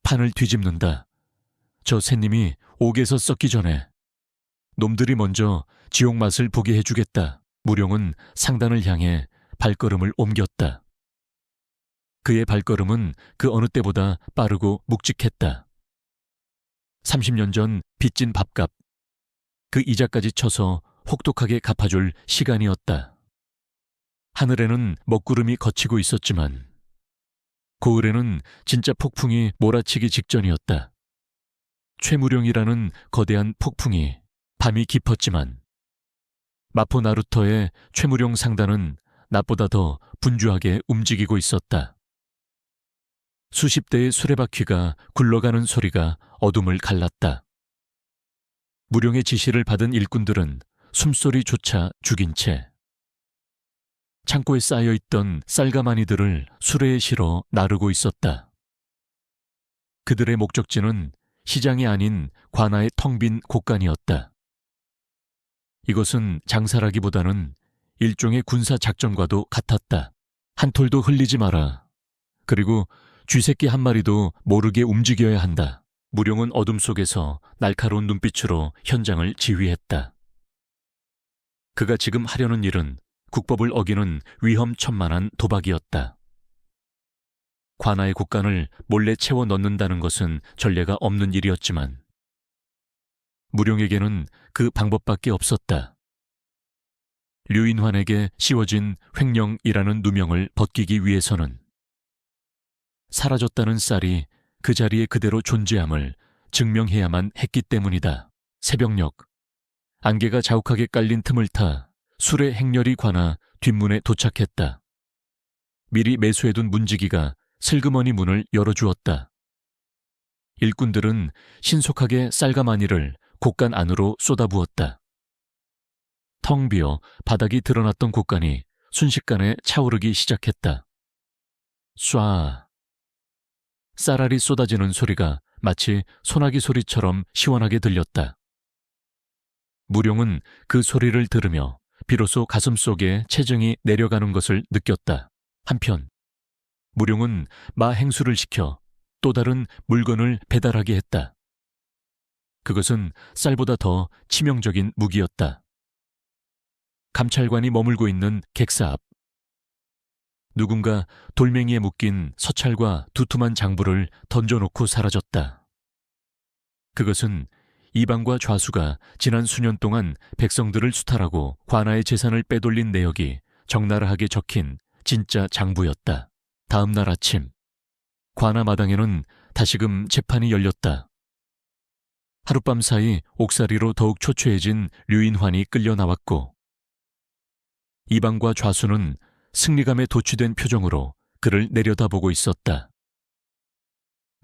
판을 뒤집는다. 저 새님이 옥에서 썩기 전에 놈들이 먼저 지옥 맛을 보게 해주겠다. 무룡은 상단을 향해 발걸음을 옮겼다. 그의 발걸음은 그 어느 때보다 빠르고 묵직했다. 30년 전 빚진 밥값, 그 이자까지 쳐서 혹독하게 갚아줄 시간이었다. 하늘에는 먹구름이 걷히고 있었지만 고을에는 진짜 폭풍이 몰아치기 직전이었다. 최무룡이라는 거대한 폭풍이 밤이 깊었지만 마포 나루터의 최무룡 상단은 낮보다 더 분주하게 움직이고 있었다. 수십 대의 수레바퀴가 굴러가는 소리가 어둠을 갈랐다. 무룡의 지시를 받은 일꾼들은 숨소리조차 죽인 채 창고에 쌓여있던 쌀가마니들을 수레에 실어 나르고 있었다. 그들의 목적지는 시장이 아닌 관아의 텅 빈 곳간이었다. 이것은 장사라기보다는 일종의 군사작전과도 같았다. 한 톨도 흘리지 마라. 그리고 쥐새끼 한 마리도 모르게 움직여야 한다. 무룡은 어둠 속에서 날카로운 눈빛으로 현장을 지휘했다. 그가 지금 하려는 일은 국법을 어기는 위험천만한 도박이었다. 관아의 곳간을 몰래 채워 넣는다는 것은 전례가 없는 일이었지만 무룡에게는 그 방법밖에 없었다. 류인환에게 씌워진 횡령이라는 누명을 벗기기 위해서는 사라졌다는 쌀이 그 자리에 그대로 존재함을 증명해야만 했기 때문이다. 새벽녘, 안개가 자욱하게 깔린 틈을 타 수레 행렬이 관아 뒷문에 도착했다. 미리 매수해둔 문지기가 슬그머니 문을 열어주었다. 일꾼들은 신속하게 쌀가마니를 곳간 안으로 쏟아부었다. 텅 비어 바닥이 드러났던 곳간이 순식간에 차오르기 시작했다. 쏴. 쌀알이 쏟아지는 소리가 마치 소나기 소리처럼 시원하게 들렸다. 무룡은 그 소리를 들으며 비로소 가슴속에 체증이 내려가는 것을 느꼈다. 한편 무룡은 마 행수를 시켜 또 다른 물건을 배달하게 했다. 그것은 쌀보다 더 치명적인 무기였다. 감찰관이 머물고 있는 객사 앞. 누군가 돌멩이에 묶인 서찰과 두툼한 장부를 던져놓고 사라졌다. 그것은 이방과 좌수가 지난 수년 동안 백성들을 수탈하고 관아의 재산을 빼돌린 내역이 적나라하게 적힌 진짜 장부였다. 다음 날 아침, 관아 마당에는 다시금 재판이 열렸다. 하룻밤 사이 옥살이로 더욱 초췌해진 류인환이 끌려 나왔고 이방과 좌수는 승리감에 도취된 표정으로 그를 내려다보고 있었다.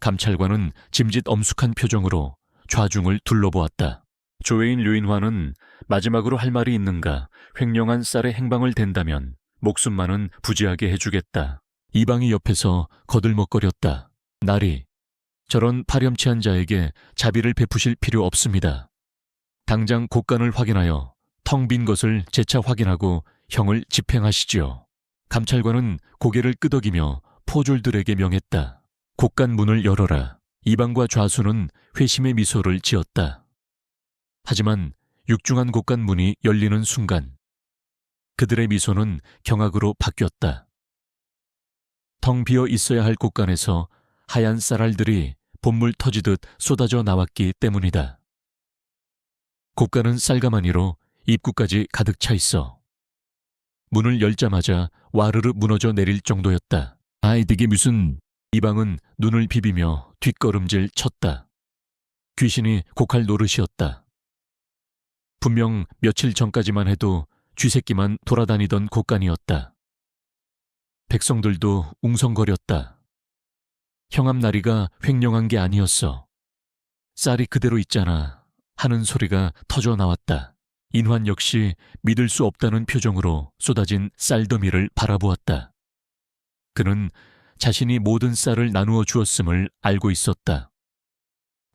감찰관은 짐짓 엄숙한 표정으로 좌중을 둘러보았다. 조회인 류인환은 마지막으로 할 말이 있는가 횡령한 쌀의 행방을 댄다면 목숨만은 부지하게 해주겠다. 이방이 옆에서 거들먹거렸다. 나리, 저런 파렴치한 자에게 자비를 베푸실 필요 없습니다. 당장 곳간을 확인하여 텅 빈 것을 재차 확인하고 형을 집행하시지요. 감찰관은 고개를 끄덕이며 포졸들에게 명했다. 곳간 문을 열어라. 이방과 좌수는 회심의 미소를 지었다. 하지만 육중한 곳간 문이 열리는 순간 그들의 미소는 경악으로 바뀌었다. 텅 비어 있어야 할 곳간에서 하얀 쌀알들이 봇물 터지듯 쏟아져 나왔기 때문이다. 곳간은 쌀가마니로 입구까지 가득 차 있어 문을 열자마자 와르르 무너져 내릴 정도였다. 아이 이게 무슨... 이방은 눈을 비비며 뒷걸음질 쳤다. 귀신이 곡할 노릇이었다. 분명 며칠 전까지만 해도 쥐새끼만 돌아다니던 곳간이었다. 백성들도 웅성거렸다. 형암나리가 횡령한 게 아니었어. 쌀이 그대로 있잖아 하는 소리가 터져 나왔다. 인환 역시 믿을 수 없다는 표정으로 쏟아진 쌀더미를 바라보았다. 그는 자신이 모든 쌀을 나누어 주었음을 알고 있었다.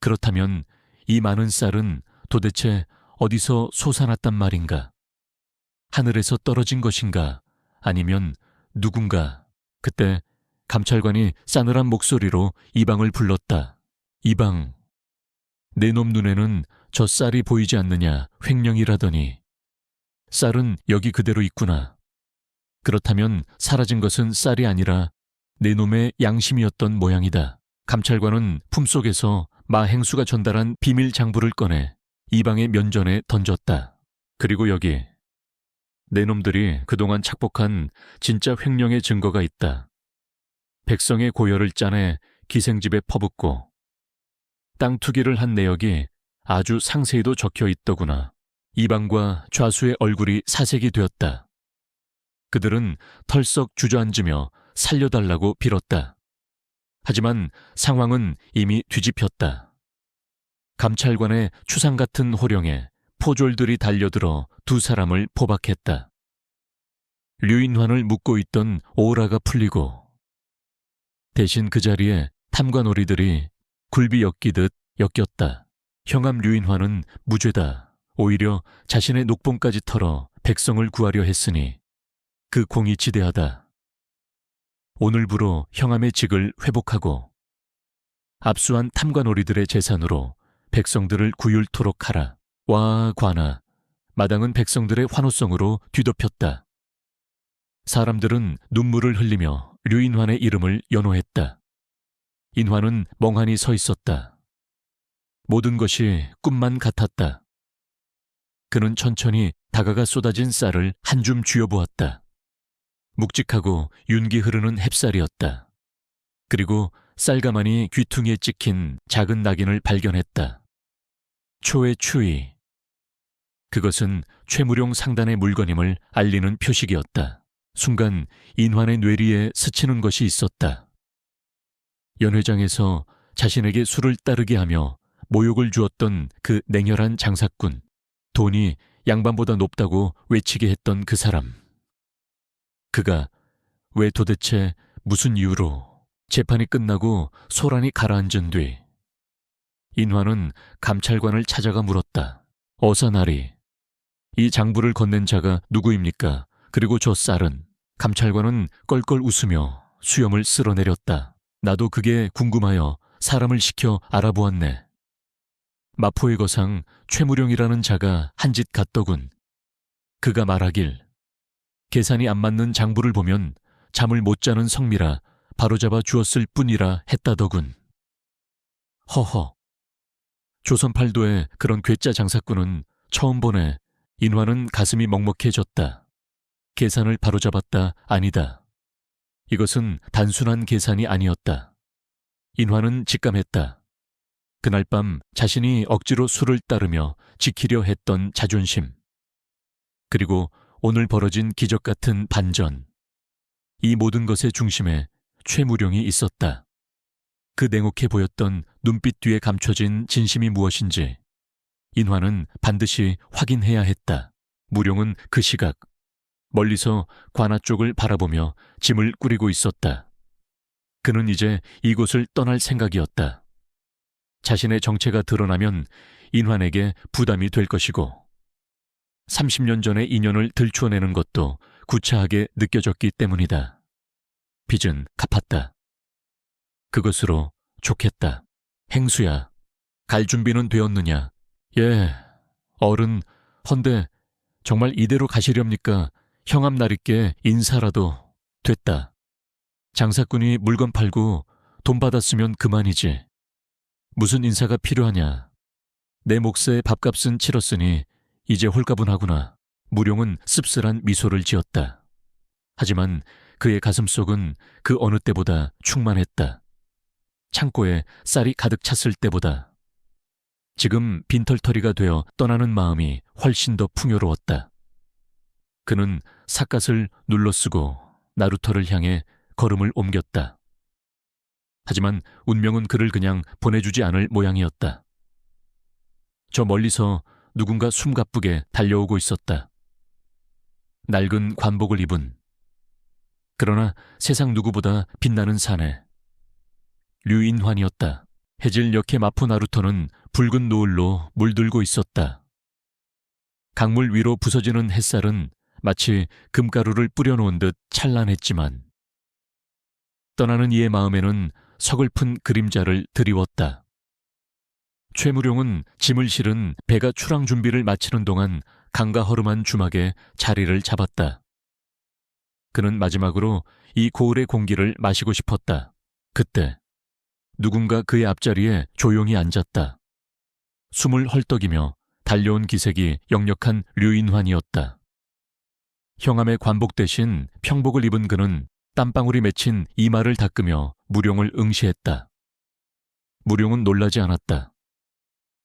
그렇다면 이 많은 쌀은 도대체 어디서 솟아났단 말인가? 하늘에서 떨어진 것인가? 아니면 누군가. 그때 감찰관이 싸늘한 목소리로 이방을 불렀다. 이방, 내 놈 눈에는 저 쌀이 보이지 않느냐 횡령이라더니. 쌀은 여기 그대로 있구나. 그렇다면 사라진 것은 쌀이 아니라 내 놈의 양심이었던 모양이다. 감찰관은 품속에서 마행수가 전달한 비밀 장부를 꺼내 이방의 면전에 던졌다. 그리고 여기, 내 놈들이 그동안 착복한 진짜 횡령의 증거가 있다. 백성의 고열을 짜내 기생집에 퍼붓고 땅 투기를 한 내역이 아주 상세히도 적혀 있더구나. 이방과 좌수의 얼굴이 사색이 되었다. 그들은 털썩 주저앉으며 살려달라고 빌었다. 하지만 상황은 이미 뒤집혔다. 감찰관의 추상 같은 호령에 포졸들이 달려들어 두 사람을 포박했다. 류인환을 묶고 있던 오라가 풀리고 대신 그 자리에 탐관오리들이 굴비 엮이듯 엮였다. 형암 류인환은 무죄다. 오히려 자신의 녹봉까지 털어 백성을 구하려 했으니 그 공이 지대하다. 오늘부로 형암의 직을 회복하고 압수한 탐관오리들의 재산으로 백성들을 구휼토록 하라. 와 관아, 마당은 백성들의 환호성으로 뒤덮였다. 사람들은 눈물을 흘리며 류인환의 이름을 연호했다. 인환은 멍하니 서 있었다. 모든 것이 꿈만 같았다. 그는 천천히 다가가 쏟아진 쌀을 한 줌 쥐어보았다. 묵직하고 윤기 흐르는 햅쌀이었다. 그리고 쌀가마니 귀퉁이에 찍힌 작은 낙인을 발견했다. 초의 추위. 그것은 최무룡 상단의 물건임을 알리는 표식이었다. 순간 인환의 뇌리에 스치는 것이 있었다. 연회장에서 자신에게 술을 따르게 하며 모욕을 주었던 그 냉혈한 장사꾼, 돈이 양반보다 높다고 외치게 했던 그 사람. 그가 왜 도대체 무슨 이유로 재판이 끝나고 소란이 가라앉은 뒤 인환은 감찰관을 찾아가 물었다. 어사나리, 이 장부를 건넨 자가 누구입니까? 그리고 저 쌀은? 감찰관은 껄껄 웃으며 수염을 쓸어내렸다. 나도 그게 궁금하여 사람을 시켜 알아보았네. 마포의 거상 최무룡이라는 자가 한 짓 같더군. 그가 말하길 계산이 안 맞는 장부를 보면 잠을 못 자는 성미라 바로잡아 주었을 뿐이라 했다더군. 허허. 조선 팔도의 그런 괴짜 장사꾼은 처음 보네. 인환은 가슴이 먹먹해졌다. 계산을 바로잡았다, 아니다. 이것은 단순한 계산이 아니었다. 인환은 직감했다. 그날 밤 자신이 억지로 술을 따르며 지키려 했던 자존심. 그리고 오늘 벌어진 기적 같은 반전. 이 모든 것의 중심에 최무룡이 있었다. 그 냉혹해 보였던 눈빛 뒤에 감춰진 진심이 무엇인지 인환은 반드시 확인해야 했다. 무룡은 그 시각 멀리서 관아 쪽을 바라보며 짐을 꾸리고 있었다. 그는 이제 이곳을 떠날 생각이었다. 자신의 정체가 드러나면 인환에게 부담이 될 것이고 30년 전의 인연을 들추어내는 것도 구차하게 느껴졌기 때문이다. 빚은 갚았다. 그것으로 좋겠다. 행수야, 갈 준비는 되었느냐? 예, 어른, 헌데 정말 이대로 가시렵니까? 형암나리께 인사라도. 됐다. 장사꾼이 물건 팔고 돈 받았으면 그만이지. 무슨 인사가 필요하냐? 내 몫의 밥값은 치렀으니 이제 홀가분하구나. 무룡은 씁쓸한 미소를 지었다. 하지만 그의 가슴속은 그 어느 때보다 충만했다. 창고에 쌀이 가득 찼을 때보다. 지금 빈털터리가 되어 떠나는 마음이 훨씬 더 풍요로웠다. 그는 삿갓을 눌러쓰고 나루터를 향해 걸음을 옮겼다. 하지만 운명은 그를 그냥 보내주지 않을 모양이었다. 저 멀리서 누군가 숨가쁘게 달려오고 있었다. 낡은 관복을 입은, 그러나 세상 누구보다 빛나는 사내. 류인환이었다. 해질 역해 마포 나루터는 붉은 노을로 물들고 있었다. 강물 위로 부서지는 햇살은 마치 금가루를 뿌려놓은 듯 찬란했지만 떠나는 이의 마음에는 서글픈 그림자를 드리웠다. 최무룡은 짐을 실은 배가 출항 준비를 마치는 동안 강가 허름한 주막에 자리를 잡았다. 그는 마지막으로 이 고을의 공기를 마시고 싶었다. 그때 누군가 그의 앞자리에 조용히 앉았다. 숨을 헐떡이며 달려온 기색이 역력한 류인환이었다. 형암의 관복 대신 평복을 입은 그는 땀방울이 맺힌 이마를 닦으며 무룡을 응시했다. 무룡은 놀라지 않았다.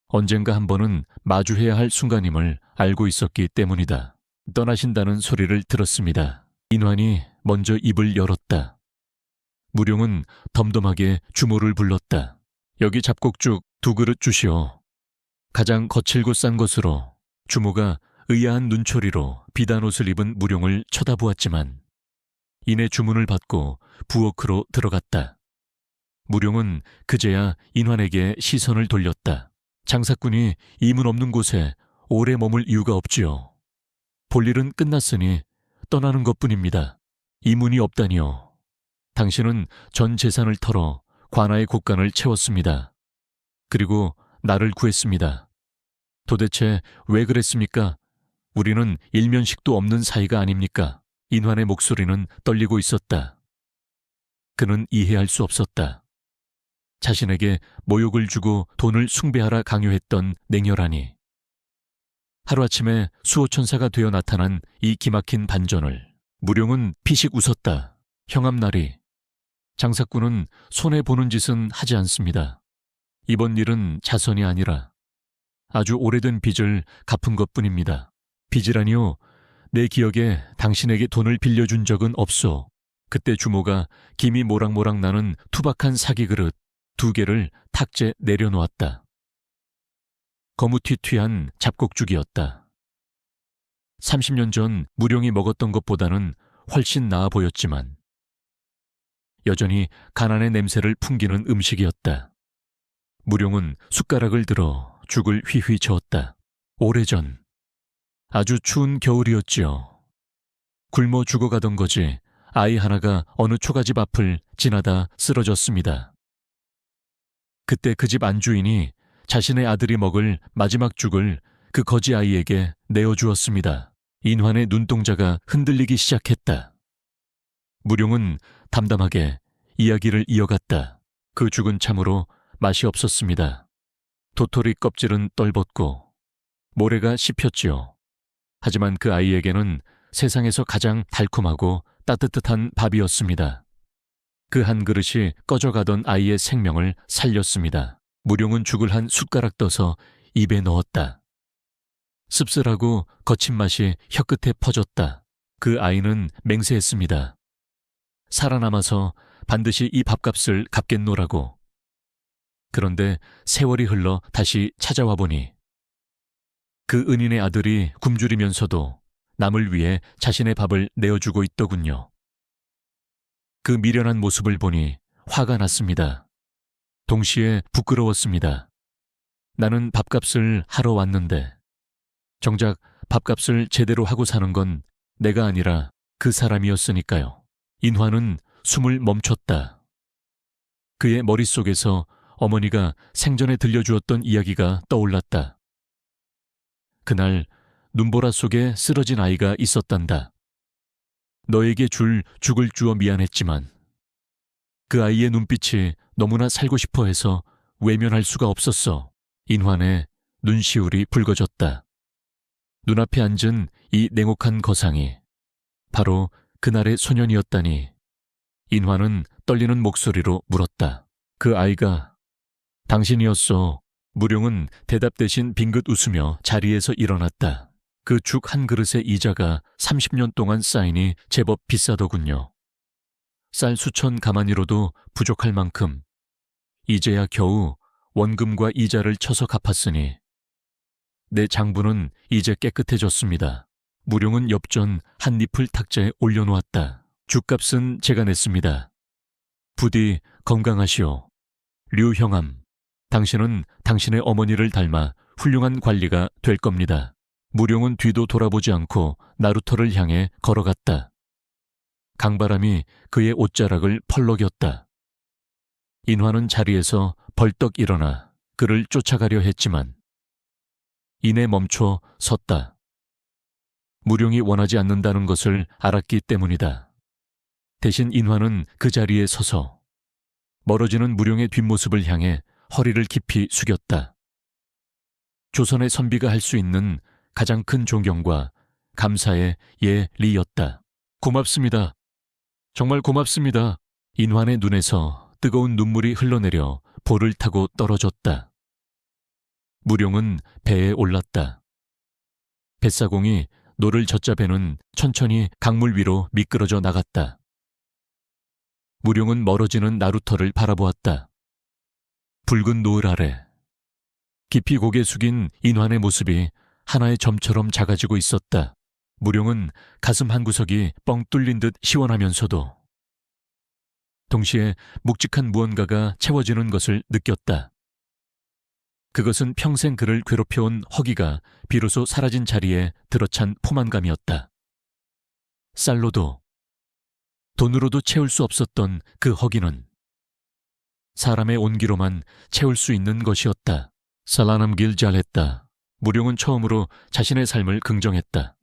언젠가 한 번은 마주해야 할 순간임을 알고 있었기 때문이다. 떠나신다는 소리를 들었습니다. 인환이 먼저 입을 열었다. 무룡은 덤덤하게 주모를 불렀다. 여기 잡곡죽 2그릇 주시오. 가장 거칠고 싼 것으로. 주모가 의아한 눈초리로 비단 옷을 입은 무룡을 쳐다보았지만 이내 주문을 받고 부엌으로 들어갔다. 무룡은 그제야 인환에게 시선을 돌렸다. 장사꾼이 이 문 없는 곳에 오래 머물 이유가 없지요. 볼일은 끝났으니 떠나는 것뿐입니다. 이 문이 없다니요. 당신은 전 재산을 털어 관아의 곳간을 채웠습니다. 그리고 나를 구했습니다. 도대체 왜 그랬습니까? 우리는 일면식도 없는 사이가 아닙니까? 인환의 목소리는 떨리고 있었다. 그는 이해할 수 없었다. 자신에게 모욕을 주고 돈을 숭배하라 강요했던 냉혈하니 하루아침에 수호천사가 되어 나타난 이 기막힌 반전을 무룡은 피식 웃었다. 형암나리, 장사꾼은 손해보는 짓은 하지 않습니다. 이번 일은 자선이 아니라 아주 오래된 빚을 갚은 것뿐입니다. 빚이라니요. 내 기억에 당신에게 돈을 빌려준 적은 없소. 그때 주모가 김이 모락모락 나는 투박한 사기 그릇 2개를 탁재 내려놓았다. 거무튀튀한 잡곡죽이었다. 30년 전 무룡이 먹었던 것보다는 훨씬 나아 보였지만 여전히 가난의 냄새를 풍기는 음식이었다. 무룡은 숟가락을 들어 죽을 휘휘 저었다. 오래전, 아주 추운 겨울이었지요. 굶어 죽어가던 거지 아이 하나가 어느 초가집 앞을 지나다 쓰러졌습니다. 그때 그 집 안주인이 자신의 아들이 먹을 마지막 죽을 그 거지 아이에게 내어주었습니다. 인환의 눈동자가 흔들리기 시작했다. 무룡은 담담하게 이야기를 이어갔다. 그 죽은 참으로 맛이 없었습니다. 도토리 껍질은 떫었고 모래가 씹혔지요. 하지만 그 아이에게는 세상에서 가장 달콤하고 따뜻한 밥이었습니다. 그 한 그릇이 꺼져가던 아이의 생명을 살렸습니다. 무룡은 죽을 한 숟가락 떠서 입에 넣었다. 씁쓸하고 거친 맛이 혀끝에 퍼졌다. 그 아이는 맹세했습니다. 살아남아서 반드시 이 밥값을 갚겠노라고. 그런데 세월이 흘러 다시 찾아와 보니 그 은인의 아들이 굶주리면서도 남을 위해 자신의 밥을 내어주고 있더군요. 그 미련한 모습을 보니 화가 났습니다. 동시에 부끄러웠습니다. 나는 밥값을 하러 왔는데 정작 밥값을 제대로 하고 사는 건 내가 아니라 그 사람이었으니까요. 인환은 숨을 멈췄다. 그의 머릿속에서 어머니가 생전에 들려주었던 이야기가 떠올랐다. 그날 눈보라 속에 쓰러진 아이가 있었단다. 너에게 줄 죽을 주어 미안했지만 그 아이의 눈빛이 너무나 살고 싶어 해서 외면할 수가 없었어. 인환의 눈시울이 붉어졌다. 눈앞에 앉은 이 냉혹한 거상이 바로 그날의 소년이었다니. 인환은 떨리는 목소리로 물었다. 그 아이가 당신이었어. 무룡은 대답 대신 빙긋 웃으며 자리에서 일어났다. 그 죽 한 그릇의 이자가 30년 동안 쌓이니 제법 비싸더군요. 쌀 수천 가마니로도 부족할 만큼 이제야 겨우 원금과 이자를 쳐서 갚았으니 내 장부는 이제 깨끗해졌습니다. 무룡은 엽전 한 잎을 탁자에 올려놓았다. 죽값은 제가 냈습니다. 부디 건강하시오. 류형암, 당신은 당신의 어머니를 닮아 훌륭한 관리가 될 겁니다. 무룡은 뒤도 돌아보지 않고 나루터를 향해 걸어갔다. 강바람이 그의 옷자락을 펄럭였다. 인화는 자리에서 벌떡 일어나 그를 쫓아가려 했지만 이내 멈춰 섰다. 무룡이 원하지 않는다는 것을 알았기 때문이다. 대신 인화는 그 자리에 서서 멀어지는 무룡의 뒷모습을 향해 허리를 깊이 숙였다. 조선의 선비가 할 수 있는 가장 큰 존경과 감사의 예리였다. 고맙습니다. 정말 고맙습니다. 인환의 눈에서 뜨거운 눈물이 흘러내려 볼을 타고 떨어졌다. 무룡은 배에 올랐다. 뱃사공이 노를 젓자 배는 천천히 강물 위로 미끄러져 나갔다. 무룡은 멀어지는 나루터를 바라보았다. 붉은 노을 아래 깊이 고개 숙인 인환의 모습이 하나의 점처럼 작아지고 있었다. 무룡은 가슴 한구석이 뻥 뚫린 듯 시원하면서도 동시에 묵직한 무언가가 채워지는 것을 느꼈다. 그것은 평생 그를 괴롭혀온 허기가 비로소 사라진 자리에 들어찬 포만감이었다. 쌀로도 돈으로도 채울 수 없었던 그 허기는 사람의 온기로만 채울 수 있는 것이었다. 살라남길 잘했다. 무룡은 처음으로 자신의 삶을 긍정했다.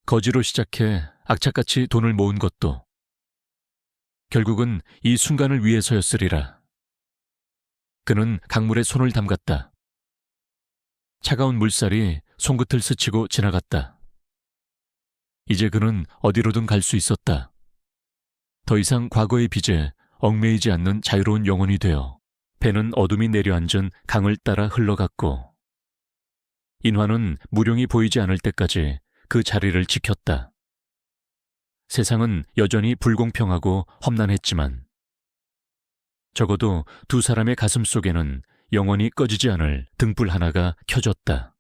거지로 시작해 악착같이 돈을 모은 것도 결국은 이 순간을 위해서였으리라. 그는 강물에 손을 담갔다. 차가운 물살이 손끝을 스치고 지나갔다. 이제 그는 어디로든 갈 수 있었다. 더 이상 과거의 빚에 얽매이지 않는 자유로운 영혼이 되어 배는 어둠이 내려앉은 강을 따라 흘러갔고 인화는 무룡이 보이지 않을 때까지 그 자리를 지켰다. 세상은 여전히 불공평하고 험난했지만 적어도 두 사람의 가슴 속에는 영원히 꺼지지 않을 등불 하나가 켜졌다.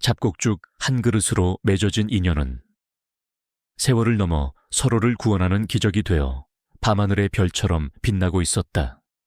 잡곡죽 한 그릇으로 맺어진 인연은 세월을 넘어 서로를 구원하는 기적이 되어 밤하늘의 별처럼 빛나고 있었다.